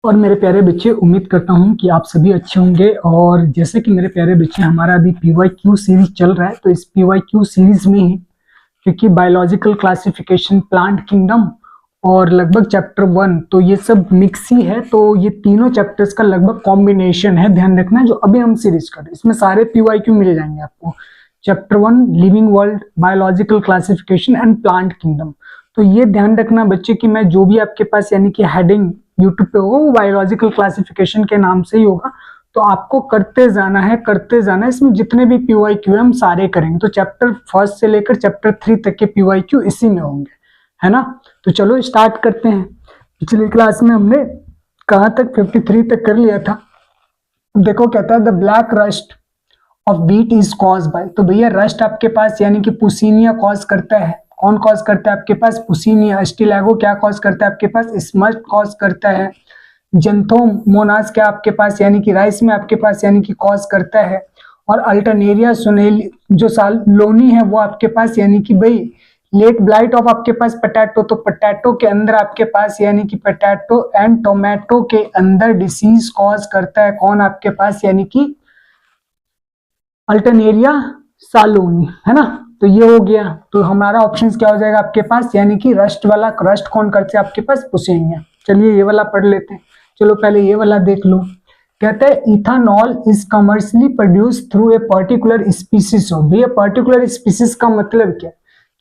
और मेरे प्यारे बच्चे, उम्मीद करता हूं कि आप सभी अच्छे होंगे। और जैसे कि मेरे प्यारे बच्चे, हमारा अभी PYQ सीरीज चल रहा है, तो इस PYQ सीरीज में ही क्योंकि बायोलॉजिकल क्लासिफिकेशन, प्लांट किंगडम और लगभग चैप्टर 1, तो ये सब मिक्स ही है। तो ये तीनों चैप्टर्स का लगभग कॉम्बिनेशन है, ध्यान रखना। जो अभी हम सीरीज कर रहे हैं इसमें सारे PYQ मिल जाएंगे आपको। Chapter 1 living world, biological classification and plant kingdom. तो ये ध्यान रखना बच्चे कि मैं जो भी आपके पास यानी कि हेडिंग यूट्यूब पे होगा वो बायोलॉजिकल क्लासिफिकेशन के नाम से ही होगा। तो आपको करते जाना है, करते जाना है। इसमें जितने भी PYQ है हम सारे करेंगे। तो चैप्टर 1 से लेकर चैप्टर 3 तक के PYQ इसी में होंगे, है ना। तो चलो स्टार्ट करते हैं। पिछली क्लास में हमने कहाँ तक 53 तक कर लिया था। देखो कहता है the black rust of wheat is cause by. तो भैया रस्ट आपके पास यानी कि पुसीनिया कॉज करता है। कौन कॉज करता है आपके पास? पुसीनिया। स्टिलैगो क्या कॉज करता है आपके पास? स्मस्ट कॉज करता है। जंथोमोनास क्या आपके पास यानी कि राइस में आपके पास यानी कि कॉज करता है। और अल्टरनेरिया सुनेली जो सालोनी है वो आपके पास यानी कि भाई लेट ब्लाइट ऑफ आपके पास पोटैटो। तो पोटैटो के अंदर आपके पास यानी कि पोटैटो एंड टोमेटो के अंदर डिसीज कॉज करता है। कौन आपके पास? यानी कि अल्टरनेरिया सालोनी, है ना। तो ये हो गया। तो हमारा ऑप्शन क्या हो जाएगा आपके पास? यानी कि रस्ट वाला। रस्ट कौन करते हैं आपके पास? पुसीनिया। चलिए ये वाला पढ़ लेते हैं। चलो पहले ये वाला देख लो। कहते हैं ethanol is commercially produce through a particular species of. भैया पर्टिकुलर स्पीसीज का मतलब क्या?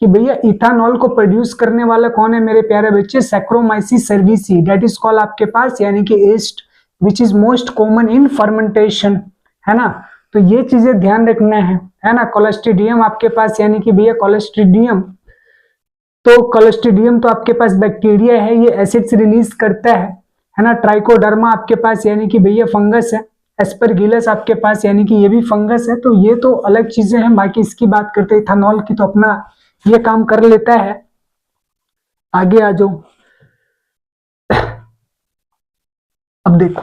कि भैया इथानॉल को प्रोड्यूस करने वाला कौन है मेरे प्यारे बच्चे? Saccharomyces cerevisiae, that is called आपके पास यानी कि east, which is most common in fermentation, है ना। तो ये चीजें ध्यान रखना है ना। कोलेस्ट्रीडियम आपके पास यानी कि भैया कोलेस्ट्रीडियम, तो कोलेस्ट्रीडियम तो आपके पास बैक्टीरिया है, ये एसिड्स रिलीज करता है ना। ट्राइकोडर्मा आपके पास यानी कि भैया फंगस है। एस्परगिलस आपके पास यानी कि ये भी फंगस है। तो ये तो अलग चीजें हैं। बाकी इसकी बात करते हैं इथानॉल की, तो अपना ये काम कर लेता है। आगे आ जाओ। अब देखो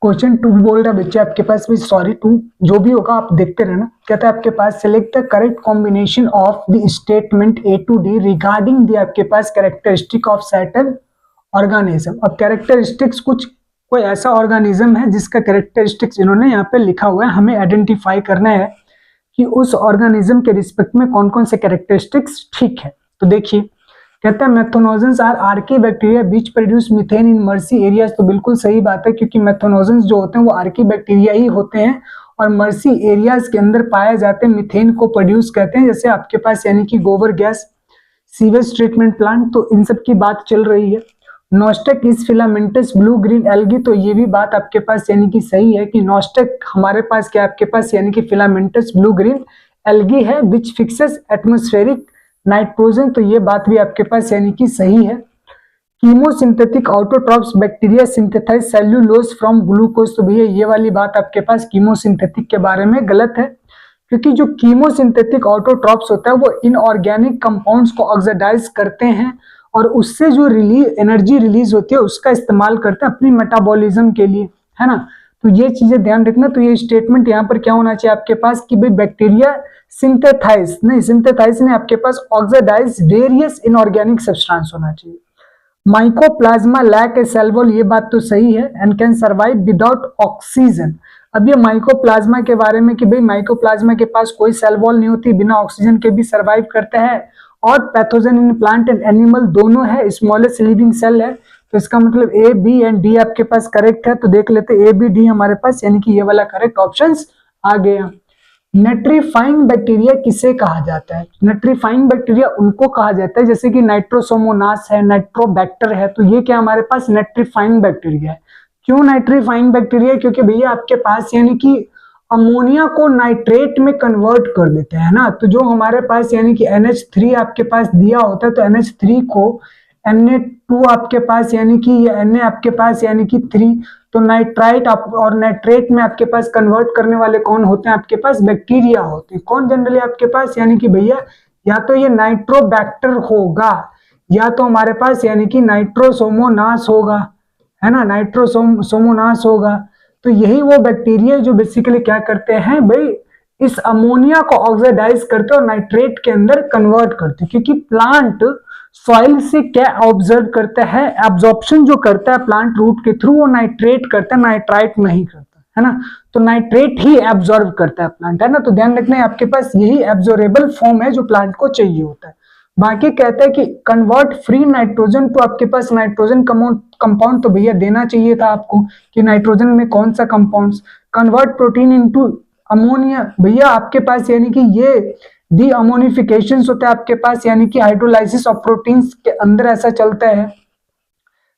क्वेश्चन 2 बोल रहा है बच्चे आपके पास भी, सॉरी 2 जो भी होगा आप देखते रहना। कहता है आपके पास select the correct combination of the statement A to D regarding the आपके पास कैरेक्टरिस्टिक ऑफ सर्टेन ऑर्गेनिज्म। अब कैरेक्टरिस्टिक्स कुछ कोई ऐसा ऑर्गेनिज्म है जिसका कैरेक्टरिस्टिक्स इन्होंने यहाँ पे लिखा हुआ है, हमें आइडेंटिफाई करना है कि उस ऑर्गेनिज्म के रिस्पेक्ट में कौन कौन से कैरेक्टरिस्टिक्स ठीक है। तो देखिए कहता है methanogens are archaebacteria which produce methane in marshy areas. तो बिल्कुल सही बात है, क्योंकि मेथोनोजेंस जो होते हैं वो आर्की बैक्टीरिया ही होते हैं और मर्सी एरियाज के अंदर पाए जाते हैं। मीथेन को प्रोड्यूस करते हैं, जैसे आपके पास यानी कि गोबर गैस, सीवेज ट्रीटमेंट प्लांट, तो इन सब की बात चल रही है। Nostoc is filamentous blue green algae. तो ये भी बात आपके पास यानी कि सही है कि नोस्टेक हमारे पास क्या आपके पास यानी कि फिलामेंटस ब्लू ग्रीन एल्गी है विच फिक्सेस एटमॉस्फेरिक नाइट्रोजन। तो ये बात भी आपके पास यानी कि सही है। Chemosynthetic autotrophs bacteria synthesise cellulose from glucose. तो भैया ये वाली बात आपके पास कीमोसिंथेटिक के बारे में गलत है, क्योंकि जो कीमोसिंथेटिक ऑटोट्रॉप्स होता है वो इनऑर्गेनिक कंपाउंड्स को ऑक्सीडाइज करते हैं और उससे जो एनर्जी रिलीज होती है उसका इस्तेमाल करते हैं अपनी मेटाबॉलिज्म के लिए, है ना। तो ये चीजें ध्यान रखना। तो ये स्टेटमेंट यहाँ पर क्या होना चाहिए आपके पास कि भाई बैक्टीरिया सिंथेसाइज नहीं आपके पास ऑक्सीडाइज वेरियस इनऑर्गेनिक सब्सटेंस होना चाहिए। माइकोप्लाज्मा लैक ए सेल वॉल, ये बात तो सही है, and can survive without oxygen. अब ये माइकोप्लाज्मा के बारे में कि भाई माइकोप्लाज्मा के पास कोई सेल वॉल नहीं होती, बिना ऑक्सीजन के भी सर्वाइव करता है। और pathogen in plant and animal दोनों है, स्मॉलेस्ट लिविंग सेल है। तो इसका मतलब A, B एंड D आपके पास करेक्ट है। तो देख लेते A, B, D हमारे पास यानी कि ये वाला करेक्ट ऑप्शंस आ गया। नाइट्रीफाइंग बैक्टीरिया किसे कहा जाता है? नाइट्रीफाइंग बैक्टीरिया उनको कहा जाता है जैसे कि नाइट्रोसोमोनास है, नाइट्रोबैक्टर है। तो ये क्या हमारे पास नाइट्रीफाइंग बैक्टीरिया है। क्यों नाइट्रीफाइंग बैक्टीरिया? क्योंकि भैया आपके पास यानी कि अमोनिया को नाइट्रेट में कन्वर्ट कर देते हैं ना। तो जो हमारे पास यानी कि NH3 आपके पास दिया होता है, तो NH3 को Na2 आपके पास यानी कि ये Na आपके पास यानी कि 3, तो नाइट्राइट और नाइट्रेट में आपके पास कन्वर्ट करने वाले कौन होते हैं? आपके पास बैक्टीरिया होते हैं। कौन जनरली आपके पास यानी कि भैया या तो ये नाइट्रोबैक्टर होगा या तो हमारे पास यानी कि नाइट्रोसोमोनास होगा, है ना, नाइट्रोसोमोनास होगा। तो यही वो बैक्टीरिया जो बेसिकली क्या करते हैं भाई, इस अमोनिया को ऑक्सीडाइज करते और नाइट्रेट के अंदर कन्वर्ट करते, क्योंकि प्लांट सॉइल से क्या ऑब्जर्व करता है, एब्जॉर्प्शन जो करता है प्लांट रूट के थ्रू वो नाइट्रेट करता है, नाइट्राइट नहीं करता, है ना। तो नाइट्रेट ही एब्जॉर्व करता है प्लांट, है ना। तो ध्यान रखना है आपके पास यही एब्जॉर्बेबल फॉर्म है जो प्लांट को चाहिए होता है। बाकी कहता है कि कन्वर्ट फ्री नाइट्रोजन, तो आपके पास नाइट्रोजन कंपाउंड तो भैया देना चाहिए था आपको कि नाइट्रोजन में कौन सा compounds. Convert protein into ammonia, भैया आपके पास यानी कि ये डी अमोनिफिकेशन होता है आपके पास, यानी कि हाइड्रोलाइसिस ऑफ प्रोटीन्स के अंदर ऐसा चलता है।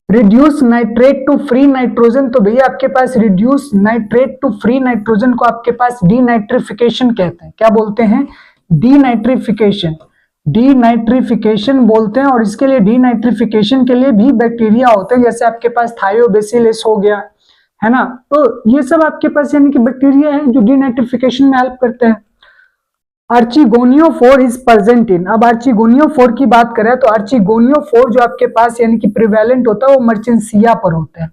Reduce nitrate to free nitrogen, तो भैया आपके पास reduce nitrate to free nitrogen को आपके पास डीनाइट्रिफिकेशन कहते हैं। क्या बोलते हैं? डीनाइट्रिफिकेशन, डीनाइट्रिफिकेशन बोलते हैं। और इसके लिए डीनाइट्रिफिकेशन के लिए भी बैक्टीरिया होते हैं, जैसे आपके पास थायोबैसिलस हो गया, है ना। तो ये सब आपके पास यानी कि बैक्टीरिया है जो डीनाइट्रिफिकेशन में हेल्प करते हैं। अर्चिगोनियोफोर इज प्रेजेंट इन, अब अर्चिगोनियोफोर की बात करें तो अर्चिगोनियोफोर जो आपके पास यानी कि प्रिवेलेंट होता है वो मर्चेंसिया पर होता है,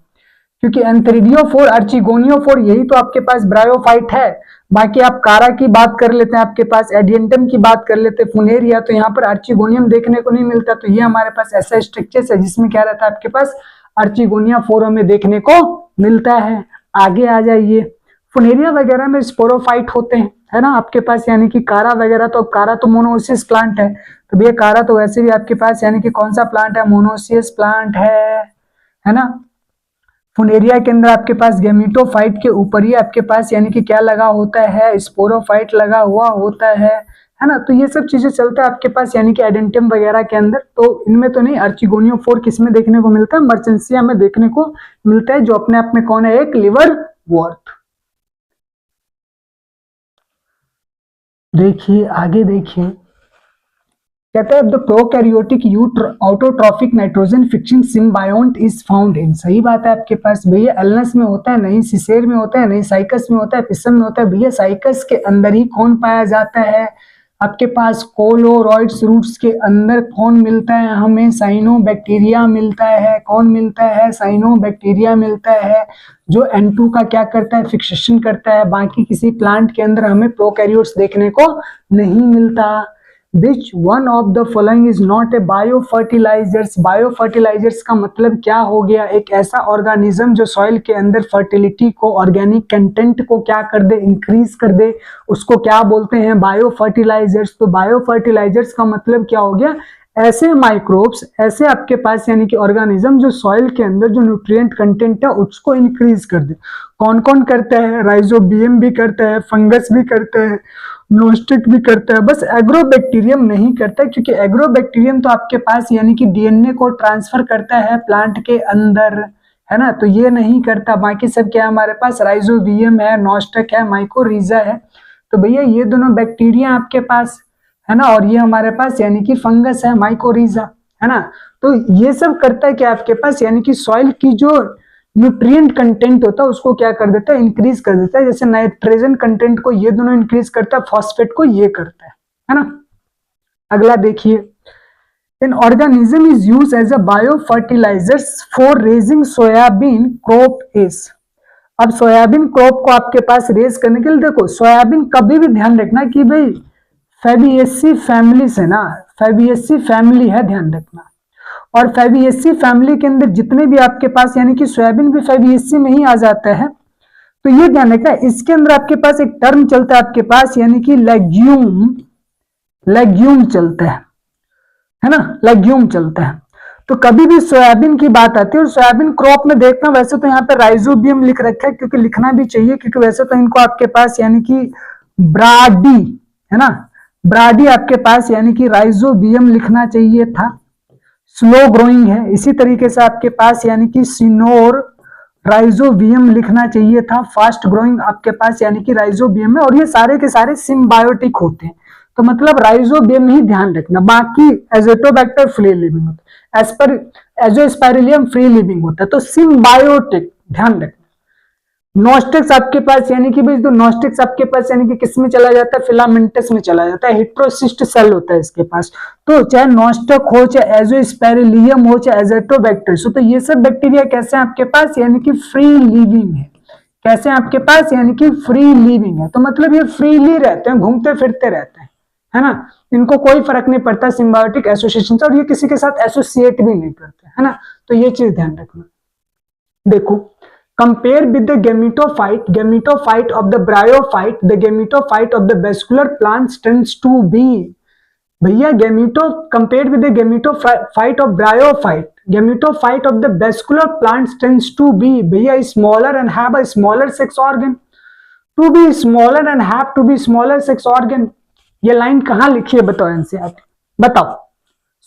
क्योंकि एंथेरिडियोफोर अर्चिगोनियोफोर यही तो आपके पास ब्रायोफाइट है। बाकी आप कारा की बात कर लेते हैं, आपके पास एडियंटम की बात कर लेते हैं, फुनेरिया, तो यहाँ पर अर्चिगोनियम देखने को नहीं मिलता। तो ये हमारे पास ऐसा स्ट्रक्चर है जिसमें क्या रहता है आपके पास अर्चिगोनिया फोर हमें देखने को मिलता है। आगे आ जाइए, फुनेरिया वगैरह में स्पोरोफाइट होते हैं, है ना आपके पास, यानी कि कारा वगैरह, तो कारा तो मोनोसियस प्लांट है, तो भैया कारा तो वैसे भी आपके पास यानी कि कौन सा प्लांट है? मोनोसियस प्लांट है ना। फुनेरिया के अंदर आपके पास गैमेटोफाइट के ऊपर ही आपके पास यानी कि क्या लगा होता है? स्पोरोफाइट लगा हुआ होता है ना। तो ये सब चीजें चलता है आपके पास यानी कि एडेंटियम वगैरह के अंदर। तो इनमें तो नहीं, अर्चिगोनियोफोर किसमें देखने को मिलता है? मर्चेंसिया में देखने को मिलता है, जो अपने आप में कौन है? एक लिवर वर्थ। देखिए आगे देखिए, कहता है the prokaryotic autotrophic nitrogen fixing symbiont is found in, सही बात है आपके पास भैया। एलनस में होता है नहीं, सिसेर में होता है नहीं, साइकस में होता है, पिसम में होता है। भैया साइकस के अंदर ही कौन पाया जाता है? आपके पास कोलोरॉइड्स रूट्स के अंदर कौन मिलता है हमें? साइनोबैक्टीरिया मिलता है। कौन मिलता है? साइनोबैक्टीरिया मिलता है, जो N2 का क्या करता है? फिक्सेशन करता है। बाकी किसी प्लांट के अंदर हमें प्रोकैरियोट्स देखने को नहीं मिलता। Which one of the following is not a biofertilizers? Biofertilisers का मतलब क्या हो गया? एक ऐसा ऑर्गेनिज्म जो सॉइल के अंदर फर्टिलिटी को, ऑर्गेनिक कंटेंट को क्या कर दे? इंक्रीज कर दे, उसको क्या बोलते हैं? बायोफर्टिलाइजर्स। तो बायोफर्टिलाइजर्स का मतलब क्या हो गया? ऐसे माइक्रोब्स, ऐसे आपके पास यानी कि ऑर्गेनिज्म जो सॉइल के अंदर जो न्यूट्रिएंट कंटेंट है उसको इंक्रीज कर दे। कौन कौन करता है? राइजोबियम भी करता है, फंगस भी करता है, नोस्टिक भी करता है, बस एग्रोबैक्टीरियम नहीं करता, क्योंकि एग्रोबैक्टीरियम तो आपके पास यानी कि डीएनए को ट्रांसफर करता है प्लांट के अंदर, है ना। तो ये नहीं करता। बाकी सब क्या हमारे पास? राइजोबियम है, नोस्टिक है, माइकोरिजा है। तो भैया ये दोनों बैक्टीरिया आपके पास, है ना, और ये हमारे पास यानी कि फंगस है, माइकोरिजा, है ना। तो ये सब करता है कि आपके पास यानी कि सॉइल की जो न्यूट्रिएंट कंटेंट होता है उसको क्या कर देता है? इंक्रीज कर देता है। जैसे नाइट्रोजन कंटेंट को ये दोनों इंक्रीज करता है, फॉस्फेट को ये करता है ना। अगला देखिए, an organism is used as a biofertilizers for raising soybean crop is। अब सोयाबीन क्रॉप को आपके पास रेज करने के लिए, देखो सोयाबीन कभी भी ध्यान रखना कि भाई फैबिएसी फैमिली से ना, फैबिएसी फैमिली है, ध्यान रखना। और फैबिएसी फैमिली के अंदर जितने भी आपके पास यानी कि सोयाबीन भी फैबिएसी में ही आ जाता है। तो ये ध्यान रखना, इसके अंदर आपके पास एक टर्म चलता है आपके पास यानी कि लेग्यूम, लेग्यूम चलता है ना, लेग्यूम चलता है। तो कभी भी सोयाबीन की बात आती है और सोयाबीन क्रॉप में देखना, वैसे तो यहाँ पे राइजोबियम लिख रखा है, क्योंकि लिखना भी चाहिए, क्योंकि वैसे तो इनको आपके पास यानी कि ब्राडी, है ना, ब्राडी आपके पास यानी कि राइजोबियम लिखना चाहिए था। स्लो ग्रोइंग है, इसी तरीके से आपके पास यानी कि सिनोर राइजोबियम लिखना चाहिए था। फास्ट ग्रोइंग आपके पास यानी कि राइजोबियम है, और ये सारे के सारे सिम्बायोटिक होते हैं। तो मतलब राइजोबियम ही ध्यान रखना। बाकी एजोटोबैक्टर फ्री लिविंग होता है, एज पर एजोस्पाइरिलियम फ्री लिविंग होता है। तो सिम्बायोटिक ध्यान रखना। नोस्टिक्स आपके पास यानी कि भाई, तो नोस्टिक्स आपके पास यानी कि किस में चला जाता है? फिलामेंटस में चला जाता है। हेट्रोसिस्ट सेल होता है इसके पास। तो चाहे नोस्टिक हो, चाहे एजोस्पाइरिलियम हो, चाहे एजोटोबैक्टर्स हो, तो ये सब बैक्टीरिया कैसे हैं आपके पास? यानी कि फ्री लिविंग है। कैसे आपके पास? यानी कि फ्री लिविंग है। तो मतलब ये फ्रीली रहते हैं, घूमते फिरते रहते हैं, है ना, इनको कोई फर्क नहीं पड़ता सिम्बायोटिक एसोसिएशन से, और ये किसी के साथ एसोसिएट भी नहीं करते, है ना, तो ये चीज ध्यान रखना। देखो, compare with the gametophyte of the bryophyte, the gametophyte of the vascular plants tends to be, भैया compare with the gametophyte of bryophyte, gametophyte of the vascular plants tends to be, भैया smaller and have a smaller sex organ, to be smaller and have to be smaller sex organ. ये line कहां लिखी है बताओ NCERT, बताओ,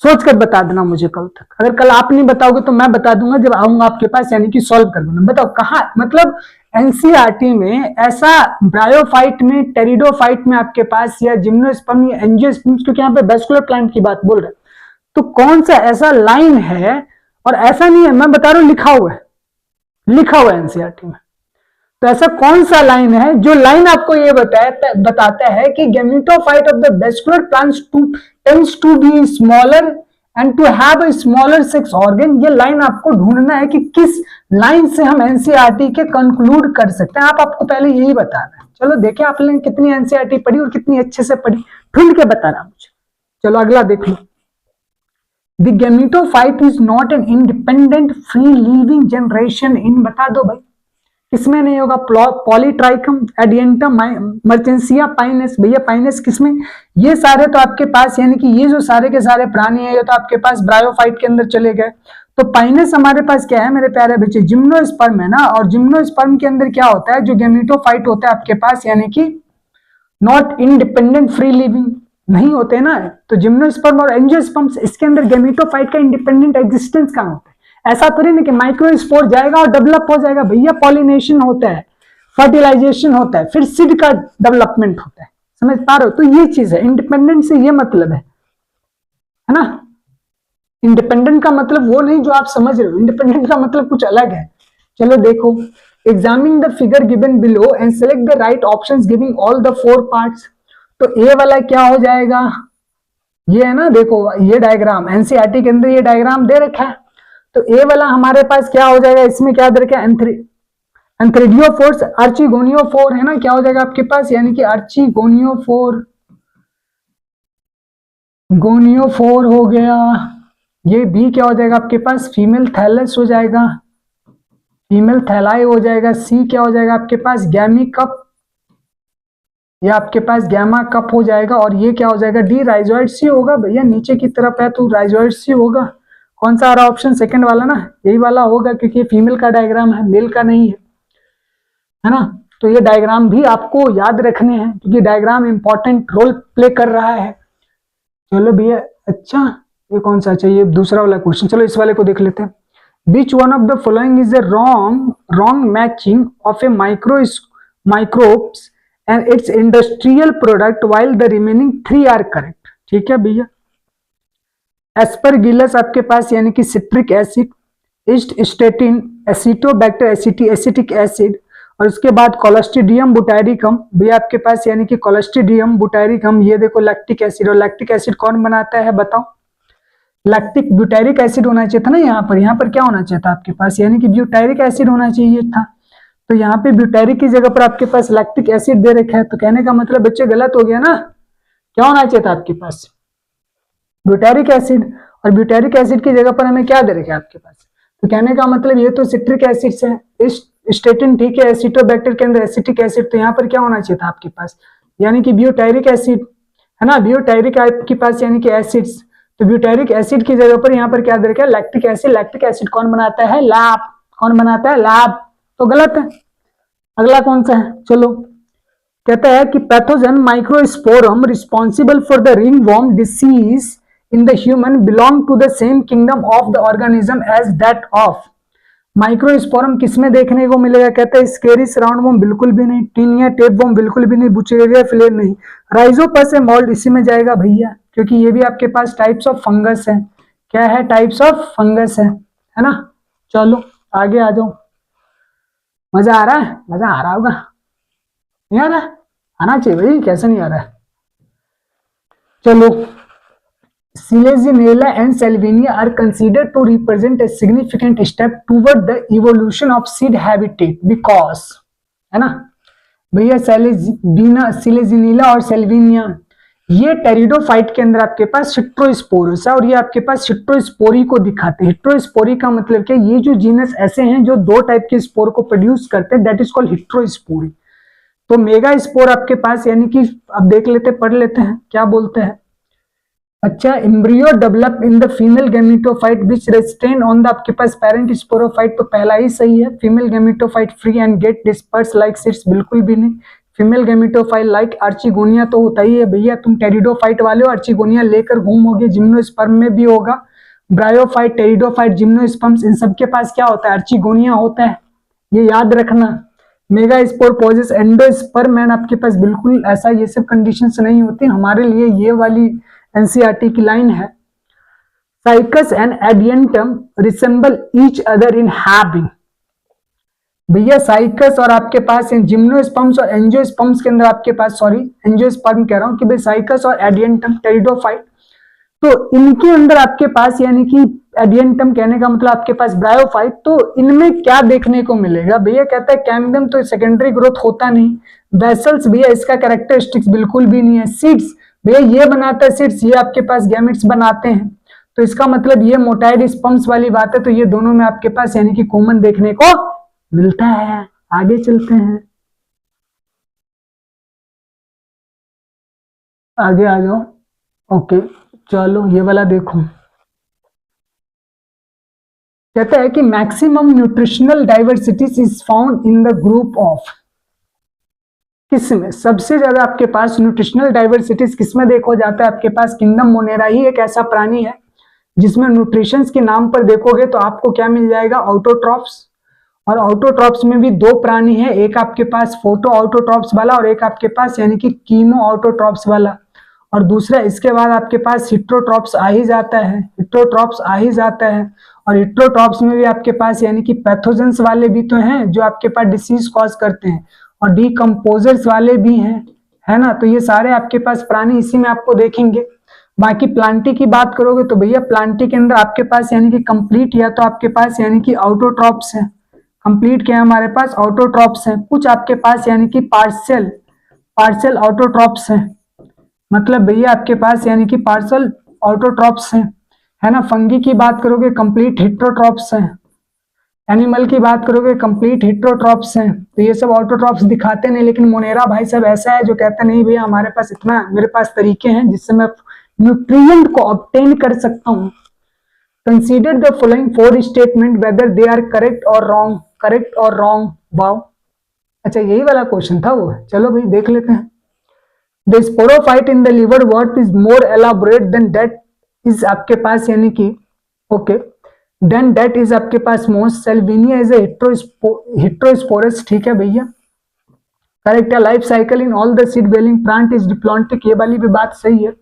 सोच कर बता देना मुझे कल तक। अगर कल आप नहीं बताओगे तो मैं बता दूंगा जब आऊंगा आपके पास, यानी कि सॉल्व कर दूंगा। बताओ कहां, मतलब एनसीईआरटी में ऐसा ब्रायोफाइट में, टेरिडोफाइट में आपके पास, या जिम्नोस्पर्म या एंजियोस्पर्म, क्योंकि यहाँ पे वेस्कुलर प्लांट की बात बोल रहे, तो कौन सा ऐसा लाइन है, और ऐसा नहीं है, मैं बता रहा हूं लिखा हुआ है, लिखा हुआ है एनसीईआरटी में, तो ऐसा कौन सा लाइन है जो लाइन आपको ये बताता है कि gametophyte of the vascular plants tends to be smaller and to have a smaller sex organ. ये लाइन आपको ढूंढना है कि किस लाइन से हम एनसीईआरटी के कंक्लूड कर सकते हैं, आपको पहले यही बताना है। चलो देखें आपने कितनी एनसीईआरटी पढ़ी और कितनी अच्छे से पढ़ी, ढूंढ के बताना मुझे। चलो अगला देख लो। The gametophyte is not an independent free living generation in, बता दो भाई किसमें नहीं होगा, पॉलीट्राइकम, एडियंटम, मर्चेंसिया, पाइनस, भैया पाइनस किसमें, ये सारे तो आपके पास, यानी कि ये जो सारे के सारे प्राणी है ये तो आपके पास ब्रायोफाइट के अंदर चले गए। तो पाइनस हमारे पास क्या है मेरे प्यारे बच्चे, जिम्नोस्पर्म है ना, और जिम्नोस्पर्म के अंदर क्या होता है, जो गेमिटोफाइट होता है आपके पास, यानी कि नॉट इंडिपेंडेंट फ्री लिविंग नहीं होते ना, तो जिम्नोस्पर्म और एंजियोस्पर्म, इसके अंदर गेमिटोफाइट का इंडिपेंडेंट एग्जिस्टेंस कहां होता है, ऐसा थोड़ी ना कि माइक्रोस्पोर जाएगा और डेवलप हो जाएगा, भैया पॉलिनेशन होता है, फर्टिलाइजेशन होता है, फिर सीड का डेवलपमेंट होता है, समझ पा रहे हो, तो ये चीज है, इंडिपेंडेंट से ये मतलब है ना, इंडिपेंडेंट का मतलब वो नहीं जो आप समझ रहे हो, इंडिपेंडेंट का मतलब कुछ अलग है। चलो देखो, examine the figure given below and select the right options giving all the 4 parts. तो ए वाला क्या हो जाएगा, ये है ना, देखो ये डायग्राम एनसीईआरटी के अंदर ये डायग्राम दे रखा है, तो ए वाला हमारे पास क्या हो जाएगा, इसमें क्या दे रखा है, एंथ्रेडियोफोर्स, आर्चिगोनियोफोर है ना, क्या हो जाएगा आपके पास, यानी कि आर्चिगोनियोफोर, गोनियोफोर हो गया। ये बी क्या हो जाएगा आपके पास, फीमेल थैलस हो जाएगा, फीमेल थैलाई हो जाएगा। सी क्या हो जाएगा आपके पास, गैमी कप, ये आपके पास गैमा कप हो जाएगा। और ये क्या हो जाएगा, डी राइजोइड सी होगा, भैया नीचे की तरफ है तो राइजोइड सी होगा। कौन सा आ रहा ऑप्शन, सेकंड वाला ना, यही वाला होगा, क्योंकि ये फीमेल का डायग्राम है, मेल का नहीं है ना। तो ये डायग्राम भी आपको याद रखने हैं, क्योंकि डायग्राम इंपॉर्टेंट रोल प्ले कर रहा है। चलो भैया, अच्छा ये कौन सा चाहिए, दूसरा वाला क्वेश्चन, चलो इस वाले को देख लेते हैं। Which one of the following is a wrong matching of a microbes and its industrial product while the remaining 3 are correct। ठीक है भैया, एस्परगिलस आपके पास यानी कि citric acid, statin, Acetobacter acetic acid, और उसके बाद कोलोस्ट्रिडियम बुटाइरिकम भैया आपके पास यानी कि कोलोस्ट्रिडियम बुटाइरिकम। ये देखो लैक्टिक एसिड, और लैक्टिक एसिड कौन बनाता है बताओ, लैक्टिक ब्यूटाइरिक एसिड होना चाहिए था ना, यहाँ पर क्या होना चाहिए था आपके पास, यानी कि ब्यूटाइरिक एसिड होना चाहिए था। तो यहाँ पे ब्यूटाइरिक की जगह पर आपके पास लैक्टिक एसिड दे रखा है, तो कहने का मतलब बच्चे गलत हो गया ना, क्या होना चाहिए था आपके पास, ब्यूटारिक एसिड। और ब्यूटारिक एसिड की जगह पर हमें क्या दे रखा है आपके पास, तो कहने का मतलब ये तो सिट्रिक एसिड है, स्टेटिन ठीक है, एसिटोबैक्टर के अंदर एसिटिक एसिड, तो यहाँ पर क्या होना चाहिए था आपके पास, यानी कि ब्यूटारिक एसिड है ना, ब्यूटारिक आपके पास यानी कि एसिड्स, तो ब्यूटारिक एसिड की जगह पर यहाँ पर क्या दे रखा है, लैक्टिक एसिड। लैक्टिक एसिड कौन बनाता है, लैब, कौन बनाता है, लैब, तो गलत है। अगला कौन सा है, चलो कहता है कि pathogen microsporum responsible for the ringworm disease in the human belong to the same kingdom of the organism as that of. Microsporum किसमें देखने को मिलेगा, कहते हैं स्केरिस राउंडवॉर्म बिल्कुल भी नहीं, टीनिया टेपवॉर्म बिल्कुल भी नहीं, बुचेरिया फिलेर नहीं, राइजोपस मोल्ड इसी में जाएगा भैया, क्योंकि ये भी आपके पास टाइप्स ऑफ फंगस है। क्या है, टाइप्स ऑफ फंगस है ना। चलो आगे आ जाओ, मजा आ रहा है, मजा आ रहा होगा, नहीं आ रहा, आना चाहिए भाई, कैसे नहीं आ रहा है। चलो, Silezinella and Salvinia are considered to represent a significant step toward the evolution of seed habitat because, है ना भैया, Silezinella और Salvinia ये टेरिडोफाइट के अंदर आपके पास हिट्रोस्पोरस है और ये आपके पास हिट्रोस्पोरी को दिखाते हैं। हिट्रोस्पोरी का मतलब क्या, ये जो जीनस ऐसे हैं जो दो टाइप के स्पोर को प्रोड्यूस करते हैं, दैट इज कॉल्ड हिट्रोस्पोरी। तो मेगा स्पोर आपके पास यानी कि अब देख लेते पढ़ लेते हैं क्या बोलते हैं। अच्छा, embryo develop in the female gametophyte which retained on the आपके पास पेरेंट स्पोरोफाइट, तो पहला ही सही है। Female gametophyte free and get disperse like seeds, बिल्कुल भी नहीं। फीमेल गैमेटोफाइट लाइक अर्चिगोनिया तो होता ही है भैया, तुम टेरिडोफाइट वाले हो, अर्चिगोनिया लेकर घूमोगे। जिम्नोस्पर्म में भी होगा। ब्रायोफाइट, टेरिडोफाइट, जिम्नोस्पर्म्स, इन सबके पास क्या होता है, अर्चिगोनिया होता है, ये याद रखना। Megaspore possess endosperm and आपके पास बिल्कुल ऐसा ये सब कंडीशंस नहीं होती हमारे लिए। ये वाली एनसीईआरटी की लाइन है। Cycas and Adiantum resemble each other in having, भैया साइकस और आपके पास जिम्नोस्पर्म्स और एंजियोस्पर्म्स के अंदर आपके पास, सॉरी एंजियोस्पर्म कह रहा हूं कि भाई साइकस और एडियंटम टेरिडोफाइट, तो इनके अंदर आपके पास यानी कि एडियंटम कहने का मतलब आपके पास ब्रायोफाइट, तो इनमें क्या देखने को मिलेगा भैया, कहता है कैम्बियम तो सेकेंडरी ग्रोथ होता नहीं। वेसल्स भैया इसका कैरेक्टरिस्टिक्स बिल्कुल भी नहीं है। सीड्स भैया ये बनाता है सीड्स, ये आपके पास गैमेट्स बनाते हैं, तो इसका मतलब ये मोटाइड स्पर्म्स वाली बात है, तो ये दोनों में आपके पास यानी कि कॉमन देखने को मिलता है। आगे चलते हैं, आगे आ जाओ। ओके चलो ये वाला देखो, कहता है कि maximum nutritional diversities is found in the group of, किसमें सबसे ज्यादा आपके पास न्यूट्रिशनल डाइवर्सिटीज किसमें देखो जाता है, आपके पास किंगडम मोनेरा ही एक ऐसा प्राणी है जिसमें न्यूट्रिशंस के नाम पर देखोगे तो आपको क्या मिल जाएगा, ऑटोट्रॉप्स। और ऑटोट्रॉप्स में भी दो प्राणी है, एक आपके पास फोटो ऑटोट्रॉप्स वाला और एक आपके पास यानी कि कीमो ऑटोट्रॉप्स वाला, और दूसरा इसके बाद आपके पास हिट्रोट्रॉप्स आ ही जाता है, हिट्रोट्रॉप्स आ ही जाता है। और हिट्रोट्रॉप्स में भी आपके पास यानी कि पैथोजेंस वाले भी तो हैं जो आपके पास डिसीज कॉज करते हैं, और डीकम्पोजर्स वाले भी हैं, है ना। तो ये सारे आपके पास प्राणी इसी में आपको देखेंगे। बाकी प्लांटी की बात करोगे तो भैया प्लांटी के अंदर आपके पास यानी कि कंप्लीट या तो आपके पास यानी कि ऑटोट्रॉप्स है, कंप्लीट क्या है हमारे पास, ऑटोट्रॉप्स है। कुछ आपके पास यानी कि पार्शियल पार्शियल ऑटोट्रॉप्स है, मतलब भैया आपके पास यानी कि पार्शियल ऑटोट्रॉप्स है ना। फंगी की बात करोगे कंप्लीट हिट्रोट्रॉप्स है, एनिमल की बात करोगे कंप्लीट हिट्रोट्रॉप्स हैं। तो ये सब ऑटोट्रॉप्स दिखाते नहीं, लेकिन मोनेरा भाई सब ऐसा है जो कहता नहीं भैया हमारे पास इतना, मेरे पास तरीके हैं जिससे मैं न्यूट्रिएंट को ऑब्टेन कर सकता हूं। Consider the following 4 statement whether they are correct और रॉन्ग, करेक्ट और रॉन्ग। वाओ, अच्छा यही वाला क्वेश्चन था वो, चलो भाई देख लेते हैं। The sporophyte in the liverwort is more elaborate than that is आपके पास यानी कि ओके, देन दैट इज आपके पास मोस्ट, सेल्विनिया इज हिट्रोस्पोरस, ठीक है भैया करेक्ट है। Life cycle in all the seed bearing plant is diplontic, ये वाली भी बात सही है।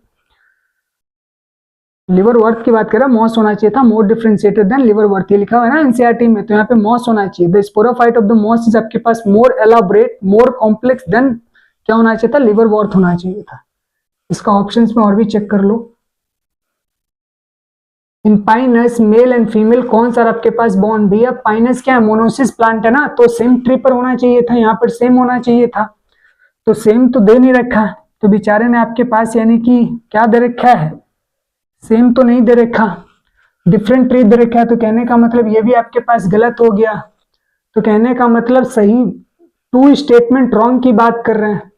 लिवर वर्थ की बात करें, मॉस होना चाहिए था, मोर डिफरेंशिएटेड देन लिवर वर्थ, ये लिखा हुआ है ना एनसीईआरटी में, तो यहाँ पे मॉस होना चाहिए। The sporophyte of the moss is आपके पास more elaborate more complex than क्या होना चाहिए था, लिवर वर्थ होना चाहिए था। इसका ऑप्शंस में और भी चेक कर लो। इन पाइनस मेल एंड फीमेल कौन सा आपके पास बॉन्ड, भैया पाइनस क्या है, मोनोसिस प्लांट है ना, तो सेम ट्री पर होना चाहिए था, यहाँ पर सेम होना चाहिए था, तो सेम तो दे नहीं रखा, तो बेचारे ने आपके पास यानी कि क्या दे रखा है, सेम तो नहीं दे रखा, डिफरेंट ट्री दे रखा है। तो कहने का मतलब ये भी आपके पास गलत हो गया, तो कहने का मतलब सही 2 स्टेटमेंट रॉन्ग की बात कर रहे हैं,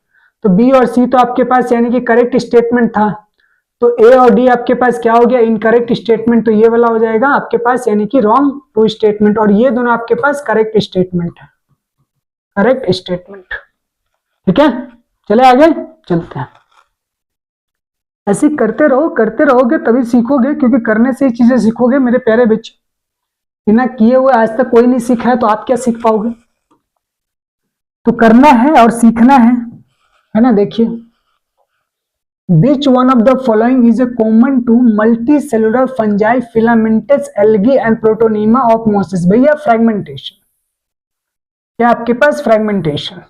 तो बी और सी तो आपके पास यानी कि करेक्ट स्टेटमेंट था, तो ए और डी आपके पास क्या हो गया, इनकरेक्ट स्टेटमेंट, तो ये वाला हो जाएगा आपके पास यानी कि रॉन्ग 2 स्टेटमेंट, और ये दोनों आपके पास करेक्ट स्टेटमेंट है, करेक्ट स्टेटमेंट, ठीक है। चले आगे चलते हैं, ऐसे करते रहोगे तभी सीखोगे, क्योंकि करने से ही चीजें सीखोगे मेरे प्यारे बच्चे, बिना किए हुए आज तक कोई नहीं सीखा है, तो आप क्या सीख पाओगे, तो करना है और सीखना है ना। देखिए, Which one of the following is a common to multicellular fungi, filamentous algae and protonema of mosses, भैया फ्रेगमेंटेशन, क्या आपके पास फ्रेगमेंटेशन,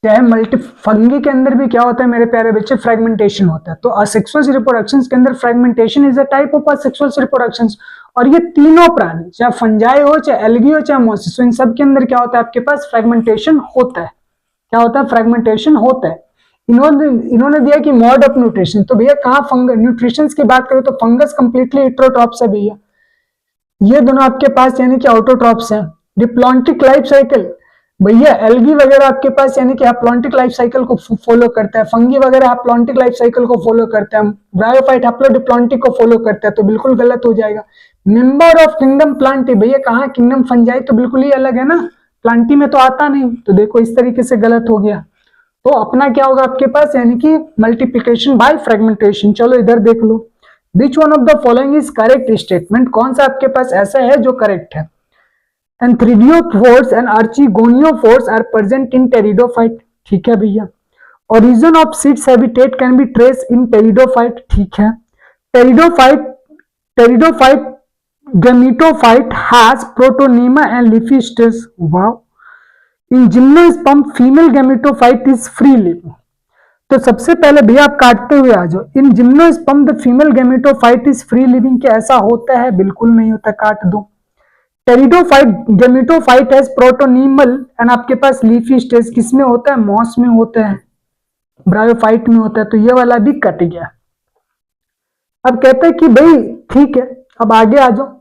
चाहे मल्टी फंगी के अंदर भी क्या होता है मेरे प्यारे बच्चे, फ्रेगमेंटेशन होता है। तो असेक्सुअल रिप्रोडक्शन के अंदर fragmentation is a type of asexual reproduction, और ये तीनों प्राणी चाहे फंजाई हो चाहे एल्गी हो चाहे मोसिस, इन सब के अंदर क्या होता है आपके पास फ्रेगमेंटेशन होता है, क्या होता है फ्रेगमेंटेशन होता है। इन्होंने दिया कि मोड ऑफ न्यूट्रिशन, तो भैया कहाँ फंगस न्यूट्रिशन की बात करें तो फंगस कंप्लीटली हेटेरोट्रॉप्स है भैया, ये दोनों आपके पास यानी कि ऑटोट्रॉप्स हैं। डिप्लॉन्टिक लाइफ साइकिल, भैया एल्गी वगैरह आपके पास यानी कि हैप्लॉन्टिक लाइफ साइकिल को फॉलो करता है, फंगी वगैरह हैप्लॉन्टिक लाइफ साइकिल को फॉलो करता है, ब्रायोफाइट हैप्लोडिप्लॉन्टिक को फॉलो करता है, तो बिल्कुल गलत हो जाएगा। मेंबर ऑफ किंगडम प्लांटी, भैया कहाँ किंगडम फंजाई, तो बिल्कुल ही अलग है ना, प्लांटी में तो आता नहीं, तो देखो इस तरीके से गलत हो गया। तो अपना क्या होगा आपके पास यानी कि मल्टीप्लिकेशन बाय फ्रेगमेंटेशन। चलो इधर देख लो, which one of the following is correct statement, कौन सा आपके पास ऐसा है जो करेक्ट है। Antheridiophores and archegoniophores are present in pteridophyte, ठीक है भैया। Origin of seeds habitat can be trace in pteridophyte, ठीक है। Pteridophyte gametophyte has protonema and leafy stage, wow. In gymnosperm female gametophyte is free living, तो सबसे पहले भैया आप काटते हुए आ जाओ, in gymnosperm the female gametophyte is free living, क्या ऐसा होता है, बिल्कुल नहीं होता, काट दो। टेरिडोफाइट गैमेटोफाइट हैज प्रोटोनीमल एंड आपके पास लीफी स्टेज, किसमें होता है, मॉस में होता है, ब्रायोफाइट में होता है, तो ये वाला भी कट गया। अब कहते हैं कि भाई ठीक है, अब आगे आ जाओ।